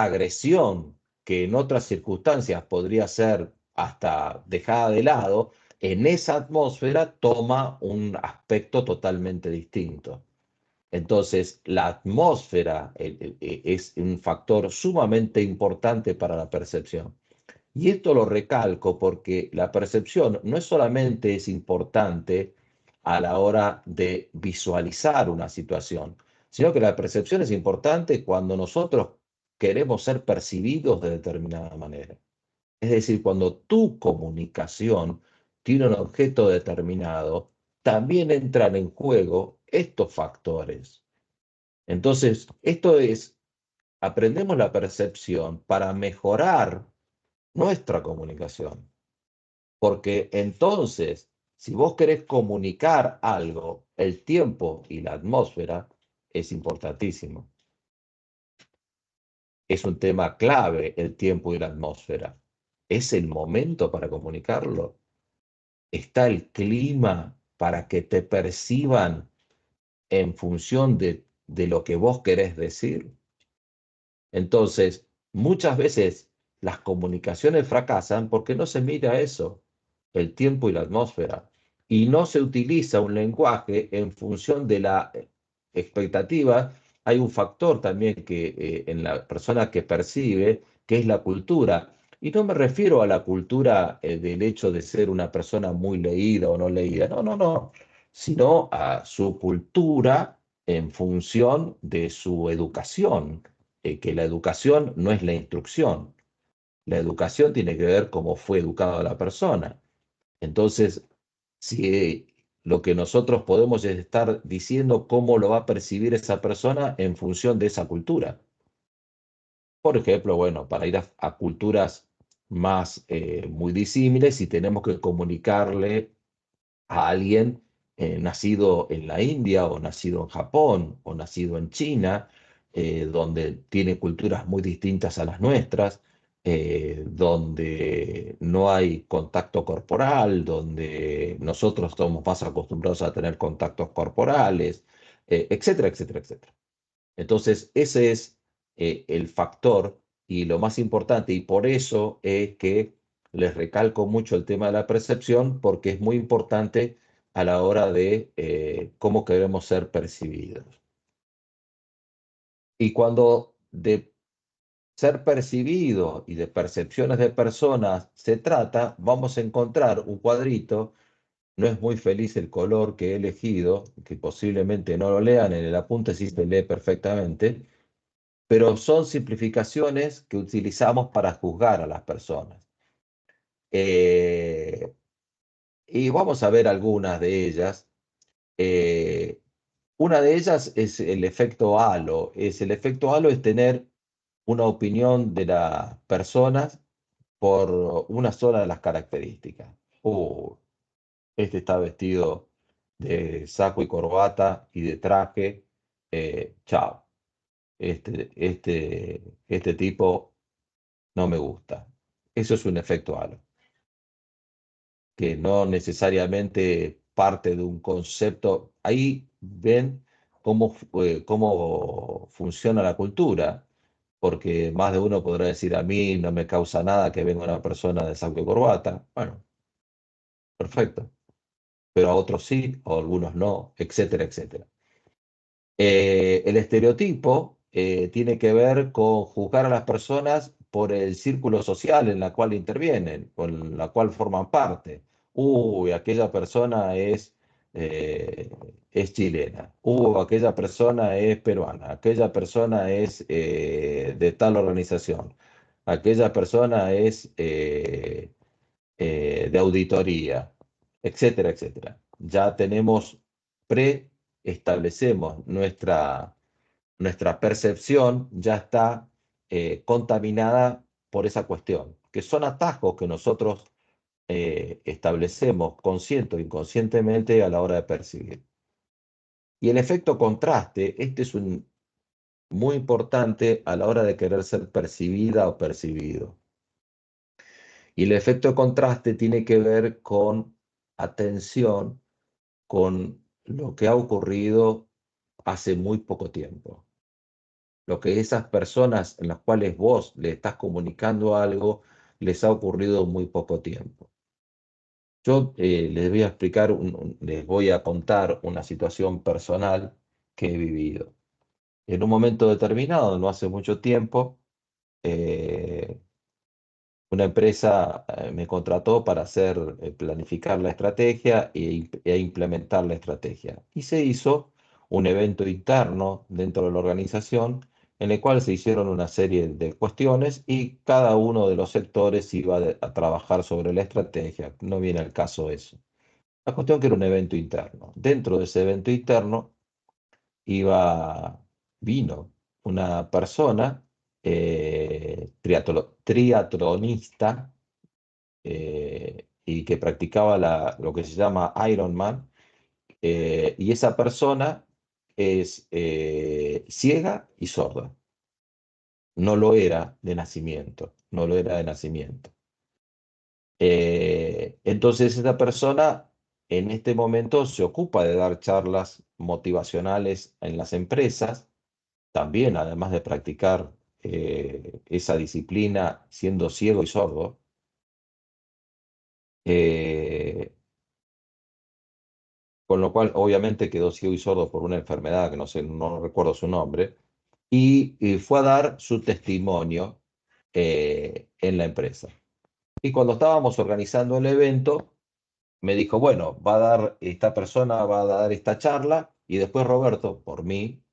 agresión que en otras circunstancias podría ser hasta dejada de lado, en esa atmósfera toma un aspecto totalmente distinto. Entonces, la atmósfera es un factor sumamente importante para la percepción. Y esto lo recalco porque la percepción no es solamente es importante a la hora de visualizar una situación, sino que la percepción es importante cuando nosotros queremos ser percibidos de determinada manera. Es decir, cuando tu comunicación tiene un objeto determinado, también entran en juego estos factores. Entonces, aprendemos la percepción para mejorar nuestra comunicación. Porque entonces, si vos querés comunicar algo, el tiempo y la atmósfera es importantísimo. Es un tema clave el tiempo y la atmósfera. ¿Es el momento para comunicarlo? ¿Está el clima para que te perciban en función de lo que vos querés decir? Entonces, muchas veces las comunicaciones fracasan porque no se mira eso, el tiempo y la atmósfera, y no se utiliza un lenguaje en función de la expectativa. Hay un factor también que en la persona que percibe, que es la cultura. Y no me refiero a la cultura del hecho de ser una persona muy leída o no leída, no, no, no, sino a su cultura en función de su educación, que la educación no es la instrucción. La educación tiene que ver cómo fue educada la persona. Entonces, si lo que nosotros podemos es estar diciendo cómo lo va a percibir esa persona en función de esa cultura. Por ejemplo, bueno, para ir a culturas más muy disímiles, si tenemos que comunicarle a alguien nacido en la India o nacido en Japón o nacido en China, donde tiene culturas muy distintas a las nuestras, donde no hay contacto corporal, donde nosotros estamos más acostumbrados a tener contactos corporales, etcétera, etcétera, etcétera. Entonces, ese es el factor y lo más importante, y por eso es que les recalco mucho el tema de la percepción, porque es muy importante a la hora de cómo queremos ser percibidos. Y cuando de ser percibido y de percepciones de personas se trata, vamos a encontrar un cuadrito. No es muy feliz el color que he elegido, que posiblemente no lo lean, en el apunte sí se lee perfectamente, pero son simplificaciones que utilizamos para juzgar a las personas. Eh, y vamos a ver algunas de ellas. Eh, una de ellas es el efecto halo. El efecto halo es tener una opinión de las personas por una sola de las características. Este está vestido de saco y corbata y de traje. Chao. Este tipo no me gusta. Eso es un efecto halo, que no necesariamente parte de un concepto. Ahí ven cómo funciona la cultura, porque más de uno podrá decir, a mí no me causa nada que venga una persona de saco y corbata. Bueno, perfecto, pero a otros sí, o a algunos no, etcétera, etcétera. El estereotipo tiene que ver con juzgar a las personas por el círculo social en la cual intervienen, con la cual forman parte. Uy, aquella persona eh, es chilena. Aquella persona es peruana. Aquella persona es de tal organización. Aquella persona es de auditoría, etcétera, etcétera. Ya tenemos, preestablecemos nuestra percepción, ya está contaminada por esa cuestión, que son atajos que nosotros establecemos consciente o inconscientemente a la hora de percibir. Y el efecto contraste, este es muy importante a la hora de querer ser percibida o percibido. Y el efecto de contraste tiene que ver con atención, con lo que ha ocurrido hace muy poco tiempo. Lo que esas personas en las cuales vos le estás comunicando algo les ha ocurrido muy poco tiempo. Yo les voy a explicar, les voy a contar una situación personal que he vivido. En un momento determinado, no hace mucho tiempo, eh, una empresa me contrató para planificar la estrategia e implementar la estrategia. Y se hizo un evento interno dentro de la organización en el cual se hicieron una serie de cuestiones y cada uno de los sectores iba a trabajar sobre la estrategia. No viene al caso eso. La cuestión que era un evento interno. Dentro de ese evento interno vino una persona triatlonista y que practicaba lo que se llama Ironman, y esa persona es ciega y sorda. No lo era de nacimiento, no lo era de nacimiento. Entonces esta persona en este momento se ocupa de dar charlas motivacionales en las empresas, también además de practicar esa disciplina siendo ciego y sordo. eh, con lo cual obviamente quedó ciego y sordo por una enfermedad que no sé, no recuerdo su nombre, y fue a dar su testimonio en la empresa. Y cuando estábamos organizando el evento, me dijo, bueno, esta persona va a dar esta charla y después Roberto, por mí,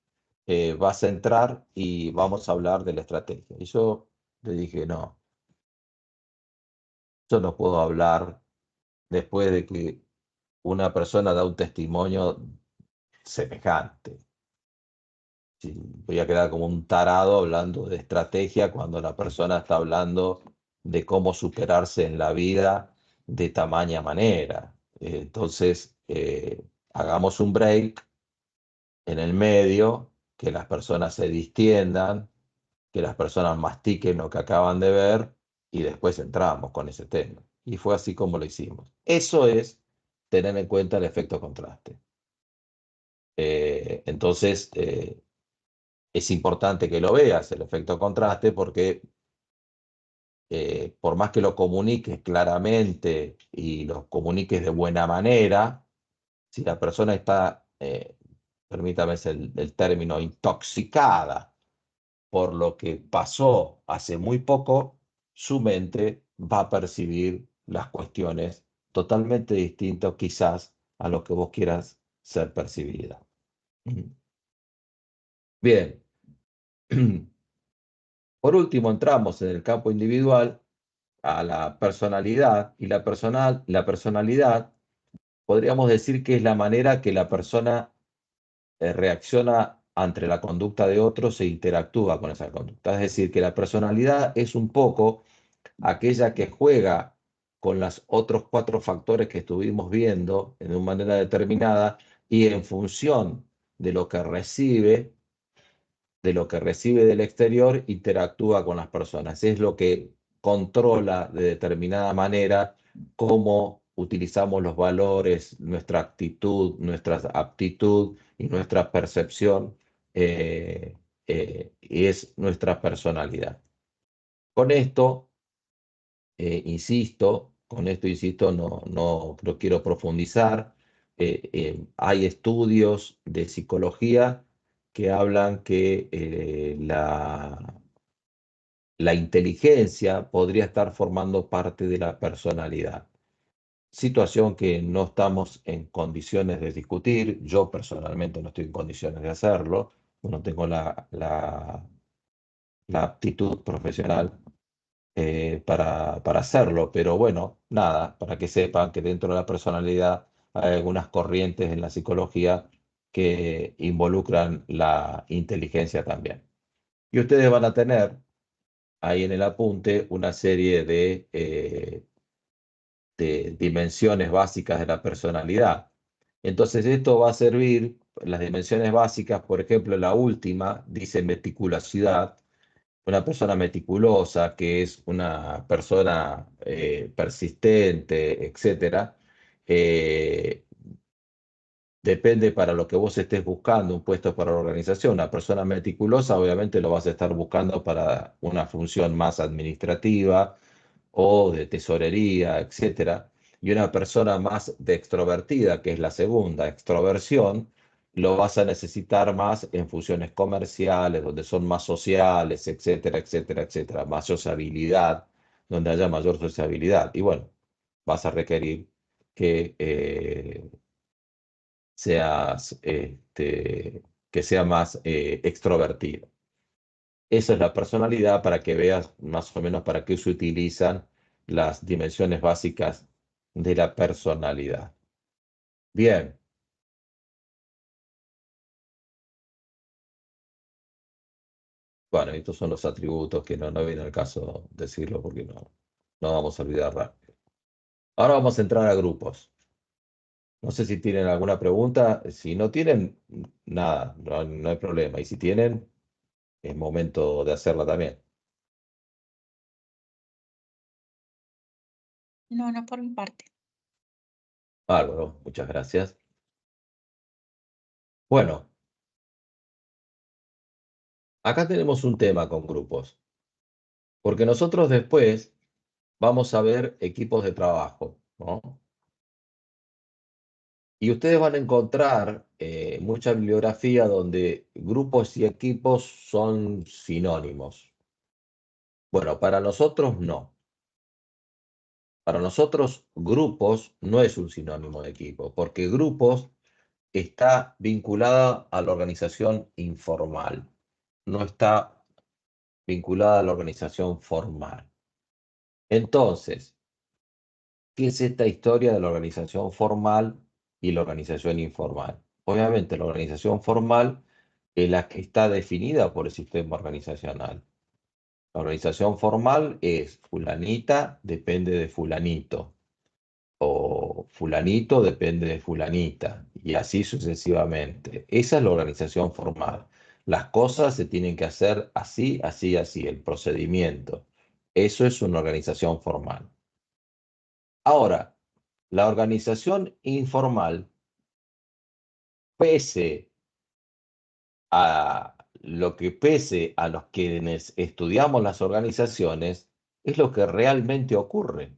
vas a entrar y vamos a hablar de la estrategia. Y yo le dije, no, yo no puedo hablar después de que una persona da un testimonio semejante. Sí, voy a quedar como un tarado hablando de estrategia cuando la persona está hablando de cómo superarse en la vida de tamaña manera. Entonces, hagamos un break en el medio, que las personas se distiendan, que las personas mastiquen lo que acaban de ver y después entramos con ese tema. Y fue así como lo hicimos. Eso es tener en cuenta el efecto contraste. Entonces, es importante que lo veas, el efecto contraste, porque por más que lo comuniques claramente y lo comuniques de buena manera, si la persona está, permítame el término, intoxicada por lo que pasó hace muy poco, su mente va a percibir las cuestiones totalmente distintas quizás a lo que vos quieras ser percibida. Bien. Por último, entramos en el campo individual a la personalidad, y la personalidad podríamos decir que es la manera que la persona reacciona ante la conducta de otros e interactúa con esa conducta. Es decir, que la personalidad es un poco aquella que juega con los otros 4 factores que estuvimos viendo en una manera determinada, y en función de lo que recibe, del exterior, interactúa con las personas. Es lo que controla de determinada manera cómo utilizamos los valores, nuestra actitud, nuestra aptitud y nuestra percepción, y es nuestra personalidad. Con esto, insisto, no quiero profundizar. Hay estudios de psicología que hablan que la inteligencia podría estar formando parte de la personalidad. Situación que no estamos en condiciones de discutir. Yo personalmente no estoy en condiciones de hacerlo. No tengo la aptitud profesional para hacerlo, pero bueno, nada, para que sepan que dentro de la personalidad hay algunas corrientes en la psicología que involucran la inteligencia también. Y ustedes van a tener ahí en el apunte una serie de dimensiones básicas de la personalidad. Entonces esto va a servir, las dimensiones básicas, por ejemplo, la última dice meticulosidad. Una persona meticulosa, que es una persona persistente, etcétera, eh, depende para lo que vos estés buscando, un puesto para la organización. Una persona meticulosa obviamente lo vas a estar buscando para una función más administrativa o de tesorería, etcétera. Y una persona más de extrovertida, que es la segunda, extroversión, lo vas a necesitar más en funciones comerciales, donde son más sociales, etcétera, etcétera, etcétera, más sociabilidad, donde haya mayor sociabilidad. Y bueno, vas a requerir que que sea más extrovertido. Esa es la personalidad, para que veas más o menos para qué se utilizan las dimensiones básicas de la personalidad. Bien. Bueno, estos son los atributos que no viene al caso decirlo, porque no vamos a olvidar rápido. Ahora vamos a entrar a grupos. No sé si tienen alguna pregunta. Si no tienen, nada, no hay problema. Y si tienen, es momento de hacerla también. No, no por mi parte. Bárbaro, muchas gracias. Bueno, acá tenemos un tema con grupos, porque nosotros después vamos a ver equipos de trabajo, ¿no? Y ustedes van a encontrar mucha bibliografía donde grupos y equipos son sinónimos. Bueno, para nosotros no. Para nosotros grupos no es un sinónimo de equipo, porque grupos está vinculada a la organización informal, no está vinculada a la organización formal. Entonces, ¿qué es esta historia de la organización formal y la organización informal? Obviamente, la organización formal es la que está definida por el sistema organizacional. La organización formal es fulanita depende de fulanito, o fulanito depende de fulanita, y así sucesivamente. Esa es la organización formal. Las cosas se tienen que hacer así, así, así, el procedimiento. Eso es una organización formal. Ahora, la organización informal, pese a lo que pese a los quienes estudiamos las organizaciones, es lo que realmente ocurre.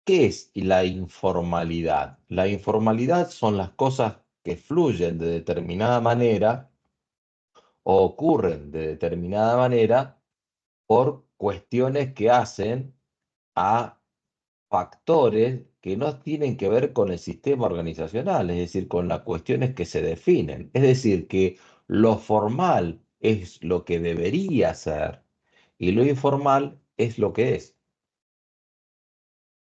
¿Qué es la informalidad? La informalidad son las cosas que fluyen de determinada manera o ocurren de determinada manera por cuestiones que hacen a factores que no tienen que ver con el sistema organizacional, es decir, con las cuestiones que se definen. Es decir, que lo formal es lo que debería ser y lo informal es lo que es.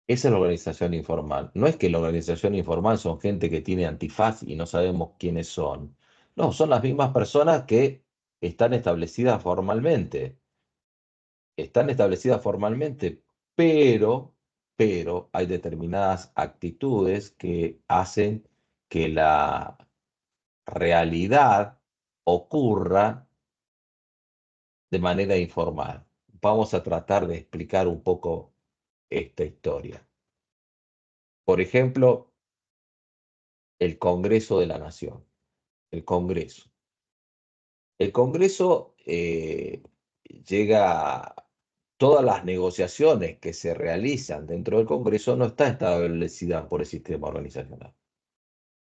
Esa es la organización informal. No es que la organización informal son gente que tiene antifaz y no sabemos quiénes son. No, son las mismas personas que están establecidas formalmente. Están establecidas formalmente, pero hay determinadas actitudes que hacen que la realidad ocurra de manera informal. Vamos a tratar de explicar un poco esta historia. Por ejemplo, el Congreso de la Nación. El Congreso. El Congreso llega, todas las negociaciones que se realizan dentro del Congreso no están establecidas por el sistema organizacional.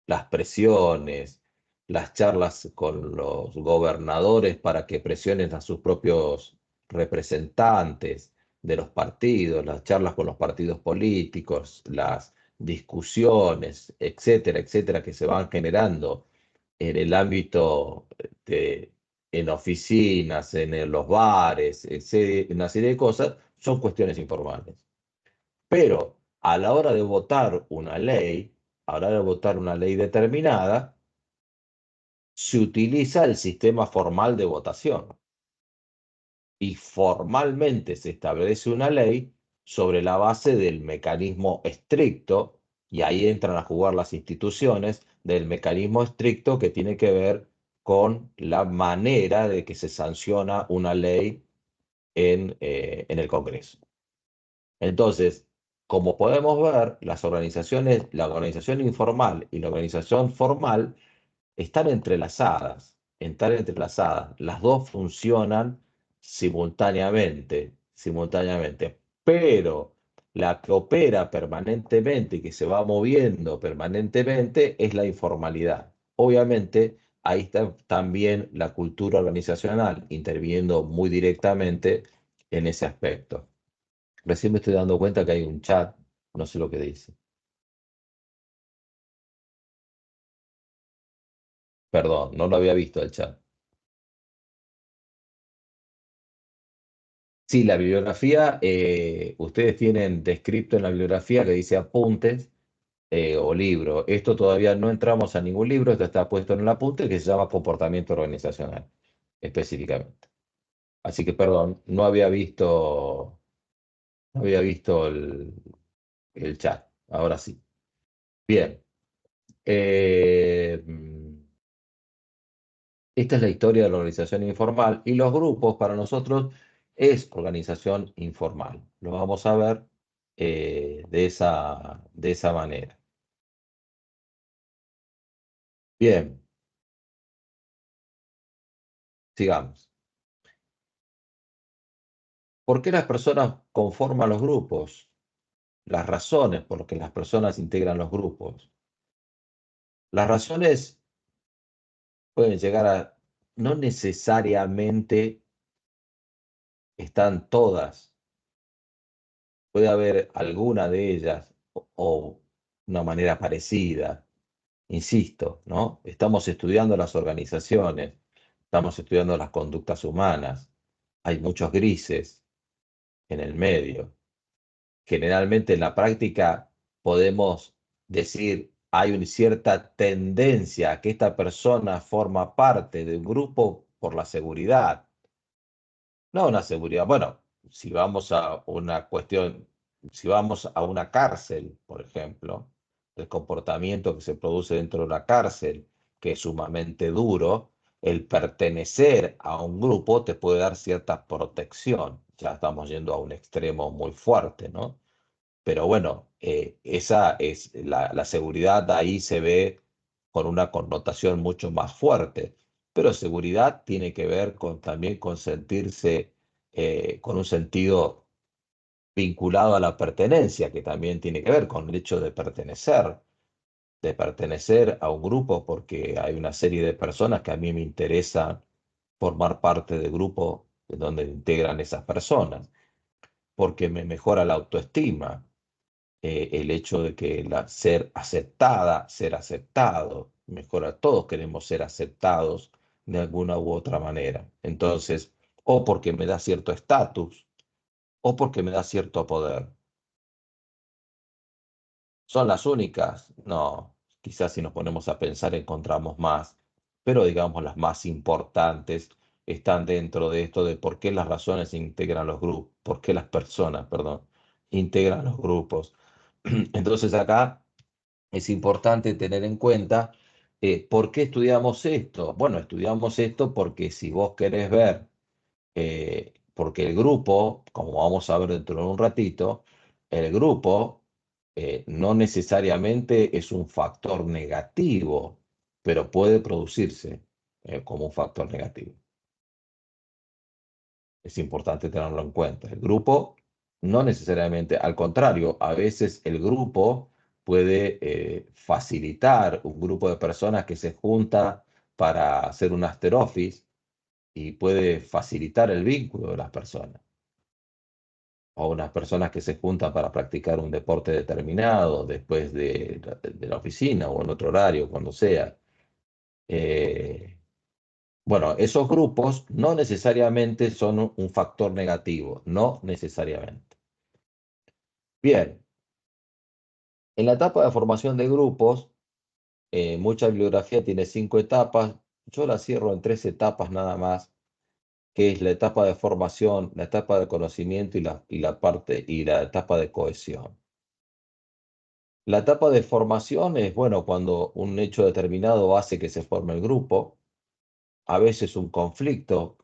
Las presiones, las charlas con los gobernadores para que presionen a sus propios representantes de los partidos, las charlas con los partidos políticos, las discusiones, etcétera, etcétera, que se van generando en el ámbito en oficinas, los bares, una serie de cosas, son cuestiones informales. Pero a la hora de votar una ley, a la hora de votar una ley determinada, se utiliza el sistema formal de votación. Y formalmente se establece una ley sobre la base del mecanismo estricto, y ahí entran a jugar las instituciones del mecanismo estricto que tiene que ver con la manera de que se sanciona una ley en el Congreso. Entonces, como podemos ver, las organizaciones, la organización informal y la organización formal están entrelazadas, están entrelazadas. Las dos funcionan simultáneamente, pero la que opera permanentemente y que se va moviendo permanentemente es la informalidad. Obviamente, ahí está también la cultura organizacional interviniendo muy directamente en ese aspecto. Recién me estoy dando cuenta que hay un chat, no sé lo que dice. Perdón, no lo había visto el chat. Sí, la bibliografía, ustedes tienen descrito en la bibliografía que dice apuntes o libro. Esto todavía no entramos a ningún libro, esto está puesto en el apunte que se llama comportamiento organizacional, específicamente. Así que, perdón, no había visto el chat. Ahora sí. Bien. Esta es la historia de la organización informal y los grupos para nosotros es organización informal. Lo vamos a ver de esa manera. Bien, sigamos. ¿Por qué las personas conforman los grupos? Las razones por las que las personas integran los grupos. Las razones pueden llegar a, no necesariamente están todas. Puede haber alguna de ellas o una manera parecida. Insisto, ¿no? Estamos estudiando las organizaciones, estamos estudiando las conductas humanas. Hay muchos grises en el medio. Generalmente en la práctica podemos decir, hay una cierta tendencia a que esta persona forma parte de un grupo por la seguridad. No una seguridad. Bueno, si vamos a una cuestión, si vamos a una cárcel, por ejemplo, el comportamiento que se produce dentro de una cárcel, que es sumamente duro, el pertenecer a un grupo te puede dar cierta protección. Ya estamos yendo a un extremo muy fuerte, ¿no? Pero bueno, esa es la seguridad ahí se ve con una connotación mucho más fuerte. Pero seguridad tiene que ver también con sentirse con un sentido vinculado a la pertenencia, que también tiene que ver con el hecho de pertenecer a un grupo, porque hay una serie de personas que a mí me interesa formar parte del grupo de donde integran esas personas, porque me mejora la autoestima, el hecho de que ser aceptada, ser aceptado, mejora, todos queremos ser aceptados de alguna u otra manera. Entonces, o porque me da cierto estatus, o porque me da cierto poder. ¿Son las únicas? No, quizás si nos ponemos a pensar encontramos más, pero digamos las más importantes están dentro de esto de por qué las razones integran los grupos, por qué las personas, perdón, integran los grupos. Entonces acá es importante tener en cuenta por qué estudiamos esto. Bueno, estudiamos esto porque si vos querés ver, porque el grupo, como vamos a ver dentro de un ratito, el grupo no necesariamente es un factor negativo, pero puede producirse como un factor negativo. Es importante tenerlo en cuenta. El grupo no necesariamente, al contrario, a veces el grupo puede facilitar un grupo de personas que se junta para hacer un after office y puede facilitar el vínculo de las personas. O unas personas que se juntan para practicar un deporte determinado después de la oficina o en otro horario, cuando sea. Eh, bueno, esos grupos no necesariamente son un factor negativo, no necesariamente. Bien, en la etapa de formación de grupos, mucha bibliografía tiene 5 etapas, yo la cierro en 3 etapas nada más, que es la etapa de formación, la etapa de conocimiento y la etapa de cohesión. La etapa de formación es, bueno, cuando un hecho determinado hace que se forme el grupo, a veces un conflicto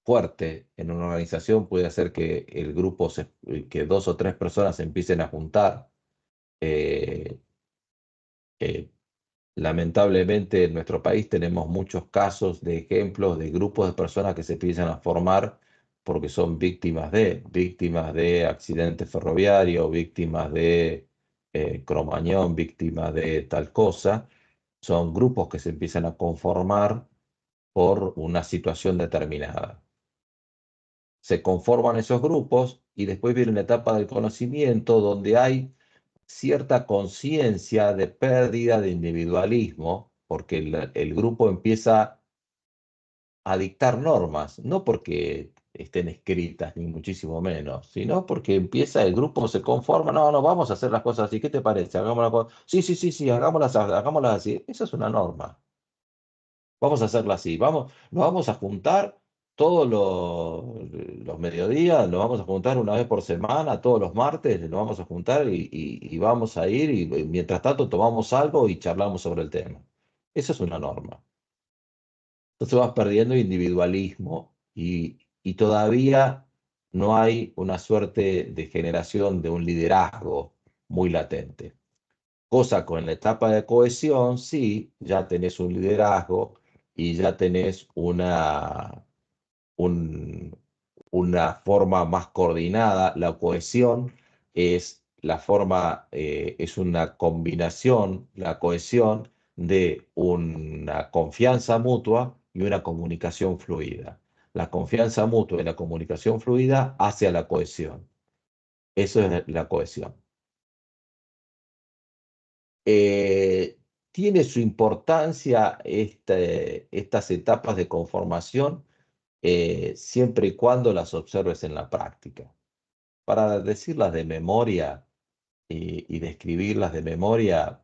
fuerte en una organización puede hacer que el grupo, que 2 o 3 personas se empiecen a juntar. Eh, eh, Lamentablemente en nuestro país tenemos muchos casos de ejemplos de grupos de personas que se empiezan a formar porque son víctimas de accidentes ferroviarios, víctimas de Cromañón, víctimas de tal cosa. Son grupos que se empiezan a conformar por una situación determinada. Se conforman esos grupos y después viene una etapa del conocimiento donde hay cierta conciencia de pérdida de individualismo, porque el grupo empieza a dictar normas, no porque estén escritas, ni muchísimo menos, sino porque empieza el grupo, se conforma, no, no, vamos a hacer las cosas así, ¿qué te parece? Sí, sí, sí, sí, hagámoslas así. Esa es una norma. Vamos a hacerla así. Nos vamos a juntar todos los mediodías, nos vamos a juntar una vez por semana, todos los martes, nos vamos a juntar y vamos a ir y mientras tanto tomamos algo y charlamos sobre el tema. Esa es una norma. Entonces vas perdiendo individualismo y todavía no hay una suerte de generación de un liderazgo muy latente. Cosa con la etapa de cohesión, sí, ya tenés un liderazgo y ya tenés un- una forma más coordinada. La cohesión es la forma, es una combinación, la cohesión de una confianza mutua y una comunicación fluida. La confianza mutua y la comunicación fluida hacia la cohesión. Eso es la cohesión. Eh, Tiene su importancia estas etapas de conformación siempre y cuando las observes en la práctica. Para decirlas de memoria y describirlas de memoria,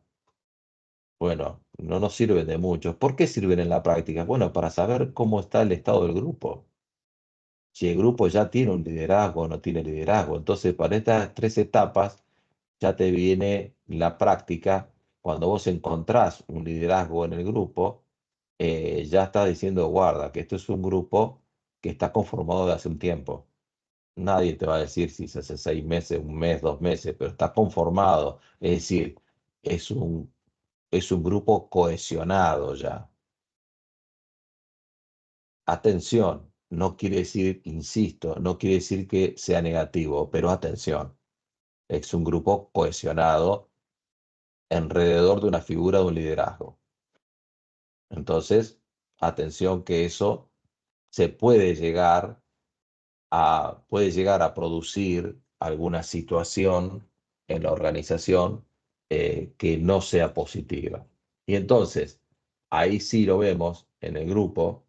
bueno, no nos sirven de mucho. ¿Por qué sirven en la práctica? Bueno, para saber cómo está el estado del grupo. Si el grupo ya tiene un liderazgo o no tiene liderazgo. Entonces, para estas 3 etapas, ya te viene la práctica. Cuando vos encontrás un liderazgo en el grupo, ya estás diciendo, guarda, que esto es un grupo que está conformado de hace un tiempo. Nadie te va a decir si es hace 6 meses, un mes, 2 meses, pero está conformado. Es decir, es un, es un grupo cohesionado ya. Atención, no quiere decir, insisto, no quiere decir que sea negativo, pero atención, es un grupo cohesionado alrededor de una figura de un liderazgo. Entonces, atención que eso se puede llegar a producir alguna situación en la organización que no sea positiva. Y entonces, ahí sí lo vemos en el grupo,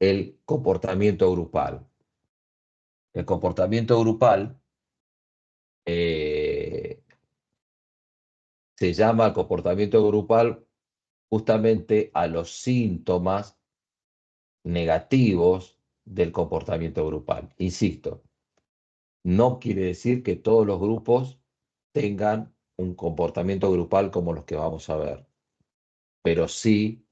el comportamiento grupal. El comportamiento grupal eh, se llama comportamiento grupal justamente a los síntomas negativos del comportamiento grupal. Insisto, no quiere decir que todos los grupos tengan un comportamiento grupal como los que vamos a ver, pero sí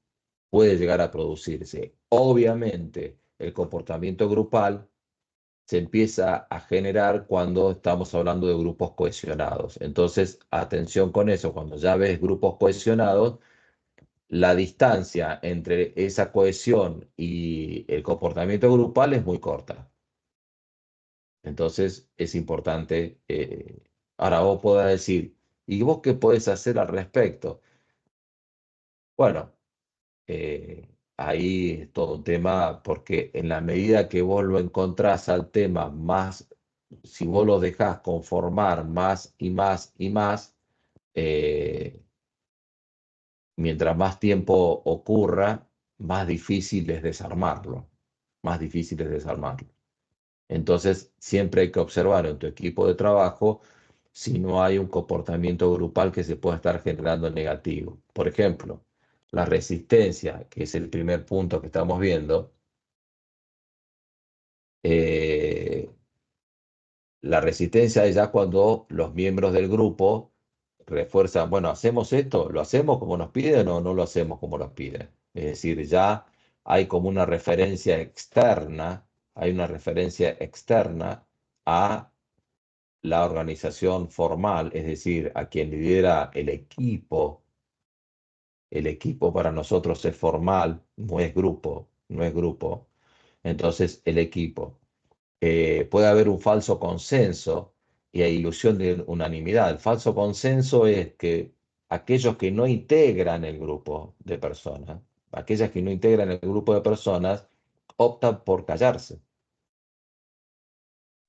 puede llegar a producirse. Obviamente, el comportamiento grupal se empieza a generar cuando estamos hablando de grupos cohesionados. Entonces, atención con eso, cuando ya ves grupos cohesionados, la distancia entre esa cohesión y el comportamiento grupal es muy corta. Entonces es importante, ahora vos podés decir, ¿y vos qué podés hacer al respecto? Bueno, ahí es todo un tema, porque en la medida que vos lo encontrás al tema más, si vos lo dejás conformar más y más y más, eh, mientras más tiempo ocurra, más difícil es desarmarlo, más difícil es desarmarlo. Entonces, siempre hay que observar en tu equipo de trabajo si no hay un comportamiento grupal que se pueda estar generando negativo. Por ejemplo, la resistencia, que es el primer punto que estamos viendo, eh, la resistencia es ya cuando los miembros del grupo refuerzan, bueno, ¿hacemos esto? ¿Lo hacemos como nos piden o no lo hacemos como nos piden? Es decir, ya hay como una referencia externa, hay una referencia externa a la organización formal, es decir, a quien lidera el equipo. El equipo para nosotros es formal, no es grupo, no es grupo. Entonces, el equipo. Puede haber un falso consenso y hay ilusión de unanimidad. El falso consenso es que aquellos que no integran el grupo de personas, aquellas que no integran el grupo de personas, optan por callarse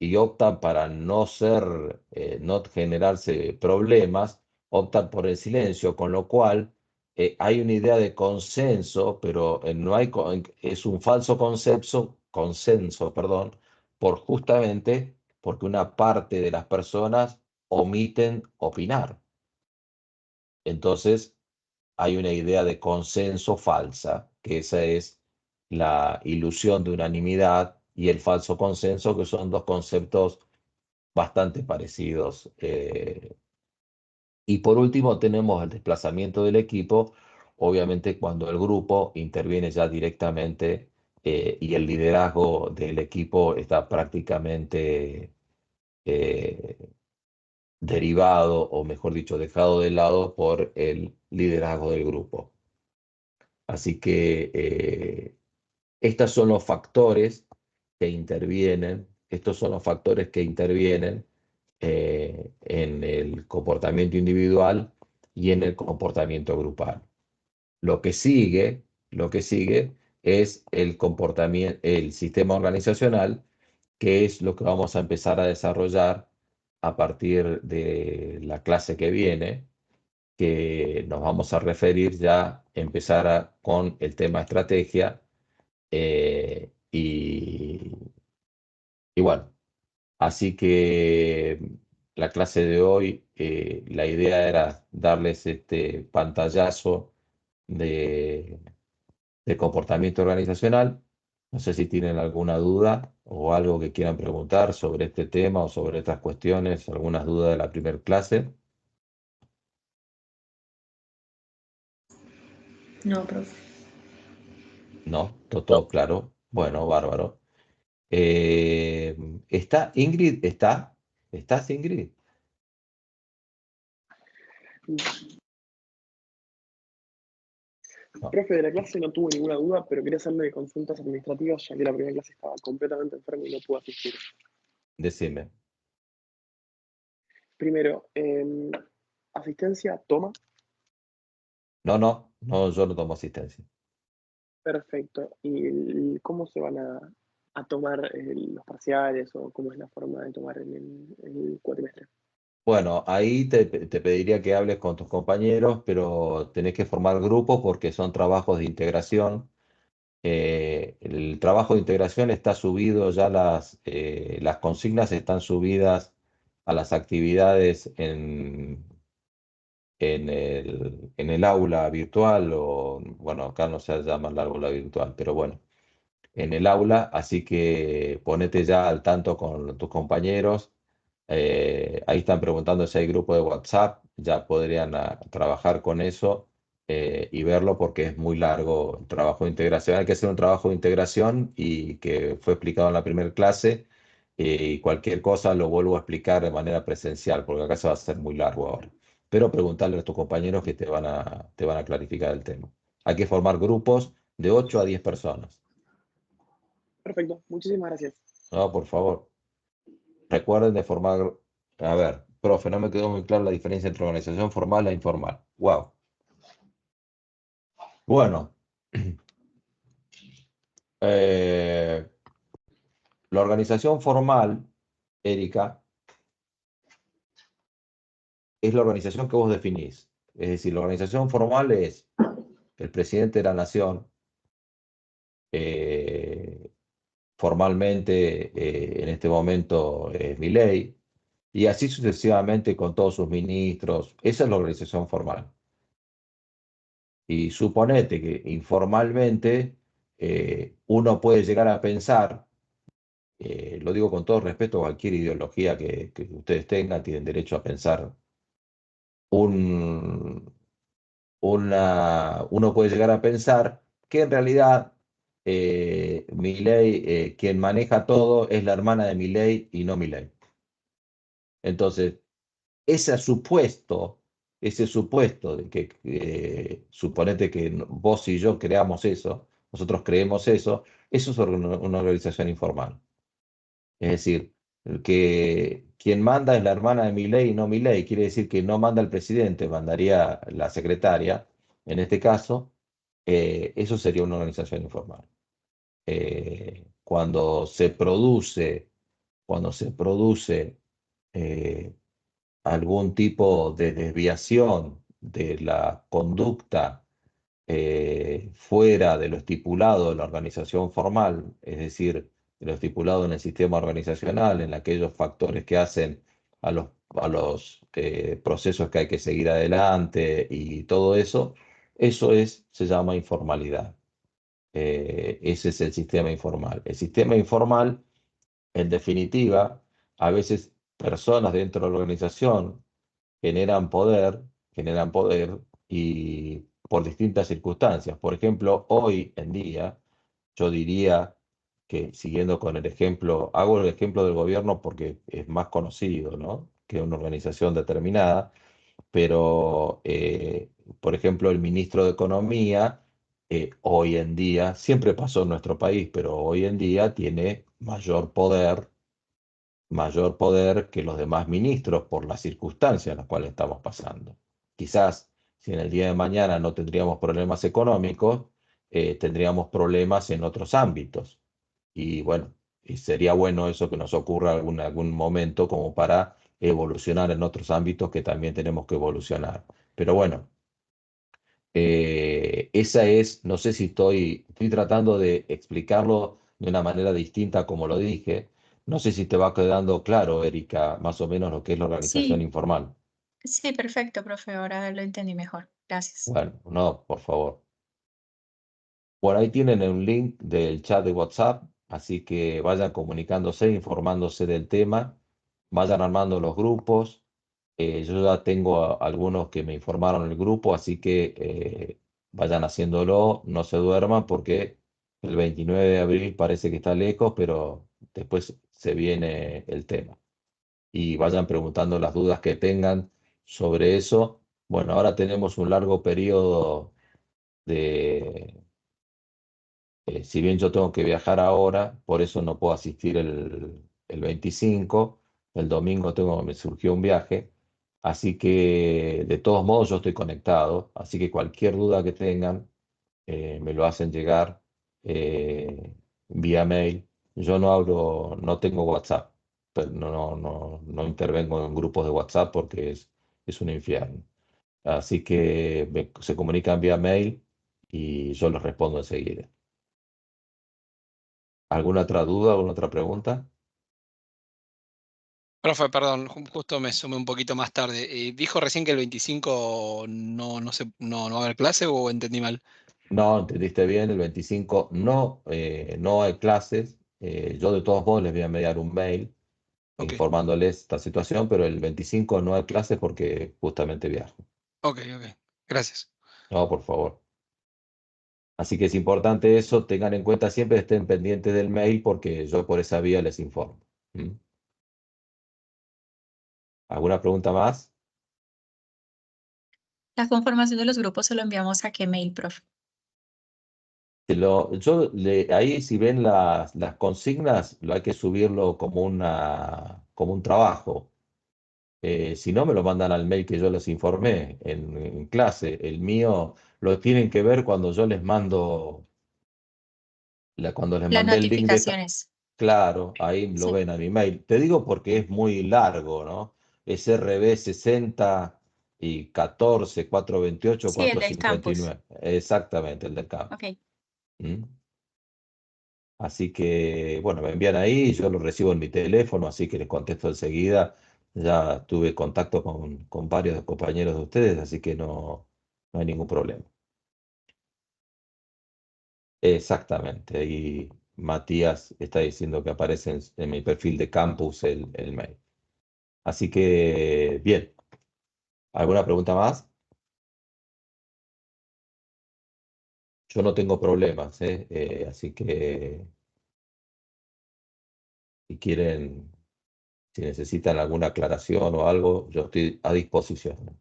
y optan para no ser, no generarse problemas, optan por el silencio, con lo cual hay una idea de consenso, pero no hay, es un falso consenso, perdón, por justamente porque una parte de las personas omiten opinar. Entonces, hay una idea de consenso falsa, que esa es la ilusión de unanimidad y el falso consenso, que son dos conceptos bastante parecidos. Y por último tenemos el desplazamiento del equipo, obviamente cuando el grupo interviene ya directamente y el liderazgo del equipo está prácticamente eh, derivado, o mejor dicho, dejado de lado por el liderazgo del grupo. Así que estos son los factores que intervienen, estos son los factores que intervienen en el comportamiento individual y en el comportamiento grupal. Lo que sigue es el comportamiento, el sistema organizacional, que es lo que vamos a empezar a desarrollar a partir de la clase que viene, que nos vamos a referir ya, con el tema estrategia y bueno, así que la clase de hoy, la idea era darles este pantallazo de, de comportamiento organizacional. No sé si tienen alguna duda o algo que quieran preguntar sobre este tema o sobre estas cuestiones, algunas dudas de la primera clase. No, profe. No, todo claro. Bueno, bárbaro. ¿Está Ingrid? ¿Estás Ingrid? No, Profe, de la clase no tuve ninguna duda, pero quería hacerle consultas administrativas, ya que la primera clase estaba completamente enfermo y no pude asistir. decime. Primero, asistencia, toma. No, yo no tomo asistencia. Perfecto. ¿Y cómo se van a tomar los parciales o cómo es la forma de tomar en el cuatrimestre? Bueno, ahí te pediría que hables con tus compañeros, pero tenés que formar grupos porque son trabajos de integración. El trabajo de integración está subido, ya las consignas están subidas a las actividades en el aula virtual, o bueno, acá no se llama el aula virtual, pero bueno, en el aula, así que ponete ya al tanto con tus compañeros. Ahí están preguntando si hay grupo de WhatsApp, ya podrían trabajar con eso y verlo porque es muy largo el trabajo de integración. Hay que hacer un trabajo de integración y que fue explicado en la primera clase y cualquier cosa lo vuelvo a explicar de manera presencial porque acá se va a hacer muy largo ahora. Pero preguntarle a tus compañeros que te van a clarificar el tema. Hay que formar grupos de 8 a 10 personas. Perfecto, muchísimas gracias. No, por favor. Recuerden de formar. A ver, profe, no me quedó muy clara la diferencia entre organización formal e informal. Wow. Bueno, eh, la organización formal, Erika, es la organización que vos definís. Es decir, la organización formal es el presidente de la nación, eh, formalmente en este momento es Milei, y así sucesivamente con todos sus ministros. Esa es la organización formal. Y suponete que informalmente uno puede llegar a pensar, lo digo con todo respeto a cualquier ideología que ustedes tengan, tienen derecho a pensar, un, uno puede llegar a pensar que en realidad Milei, quien maneja todo, es la hermana de Milei y no Milei. Entonces, ese supuesto de que suponete que vos y yo creamos eso, nosotros creemos eso es una organización informal. Es decir, que quien manda es la hermana de Milei y no Milei, quiere decir que no manda el presidente, mandaría la secretaria, en este caso, eso sería una organización informal. Cuando se produce eh, algún tipo de desviación de la conducta fuera de lo estipulado en la organización formal, es decir, de lo estipulado en el sistema organizacional, en aquellos factores que hacen a los procesos que hay que seguir adelante y todo eso, se llama informalidad. Ese es el sistema informal. El sistema informal, en definitiva, a veces personas dentro de la organización generan poder y por distintas circunstancias. Por ejemplo, hoy en día, yo diría que siguiendo con el ejemplo, hago el ejemplo del gobierno porque es más conocido, ¿no? Que una organización determinada, pero, por ejemplo, el ministro de Economía, hoy en día, siempre pasó en nuestro país, pero hoy en día tiene mayor poder que los demás ministros por las circunstancias en las cuales estamos pasando. Quizás si en el día de mañana no tendríamos problemas económicos, tendríamos problemas en otros ámbitos. Y bueno, y sería bueno eso que nos ocurra algún momento como para evolucionar en otros ámbitos que también tenemos que evolucionar. Pero bueno, no sé si estoy tratando de explicarlo de una manera distinta como lo dije. No sé si te va quedando claro, Erika, más o menos lo que es la organización Sí, informal. sí, perfecto, profe. Ahora lo entendí mejor. Gracias. Bueno, no, por favor. Bueno, ahí tienen un link del chat de WhatsApp, así que vayan comunicándose, informándose del tema, vayan armando los grupos. Yo ya tengo algunos que me informaron en el grupo, así que vayan haciéndolo, no se duerman porque el 29 de abril parece que está lejos, pero después se viene el tema. Y vayan preguntando las dudas que tengan sobre eso. Bueno, ahora tenemos un largo periodo si bien yo tengo que viajar ahora, por eso no puedo asistir el 25, el domingo me surgió un viaje, así que de todos modos yo estoy conectado, así que cualquier duda que tengan, me lo hacen llegar vía mail. Yo no tengo WhatsApp, pero no intervengo en grupos de WhatsApp porque es un infierno. Así que se comunican vía mail y yo les respondo enseguida. ¿Alguna otra duda, alguna otra pregunta? Profe, perdón, justo me sumé un poquito más tarde. ¿Dijo recién que el 25 no va a haber clase o entendí mal? No, entendiste bien, el 25 no hay clases. Yo de todos modos les voy a enviar un mail Ok, informándoles esta situación, pero el 25 no hay clases porque justamente viajo. ok. Gracias. No, por favor. Así que es importante eso, tengan en cuenta siempre, estén pendientes del mail porque yo por esa vía les informo. ¿Mm? ¿Alguna pregunta más? La conformación de los grupos se lo enviamos a qué mail, profe. Ahí si ven las consignas, hay que subirlo como un trabajo. Si no, me lo mandan al mail que yo les informé en clase. El mío lo tienen que ver cuando yo les mando, cuando les Las mandé el link de esta. notificaciones. Claro, ahí lo Sí. ven a mi mail. Te digo porque es muy largo, ¿no? Es RB 60 y 14, 428, Sí, el del campus. 459. Exactamente, el del campo. Ok. ¿Mm? Así que, bueno, me envían ahí, yo lo recibo en mi teléfono, así que les contesto enseguida. Ya tuve contacto con varios compañeros de ustedes, así que no hay ningún problema. Exactamente, y Matías está diciendo que aparece en mi perfil de campus el mail. Así que, bien, ¿alguna pregunta más? Yo no tengo problemas, ¿eh? Así que si quieren, si necesitan alguna aclaración o algo, yo estoy a disposición.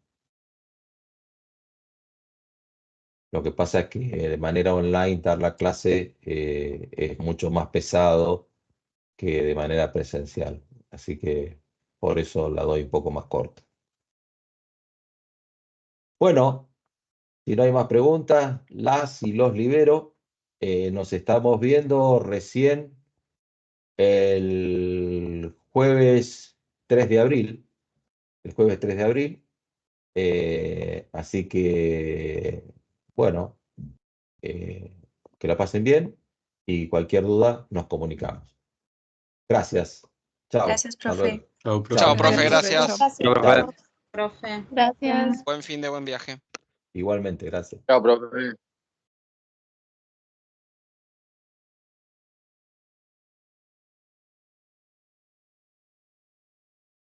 Lo que pasa es que de manera online dar la clase es mucho más pesado que de manera presencial. Así que por eso la doy un poco más corta. Bueno, si no hay más preguntas, las y los libero. Nos estamos viendo recién el jueves 3 de abril. El jueves 3 de abril. Así que, bueno. eh, que la pasen bien y cualquier duda nos comunicamos. Gracias. Chao. Gracias, Hasta luego. profe. Chao, profe. Chao, profe, Gracias, gracias. profe. Chao. Profe. Gracias. Buen fin de buen viaje. Igualmente, gracias. Chao, profe.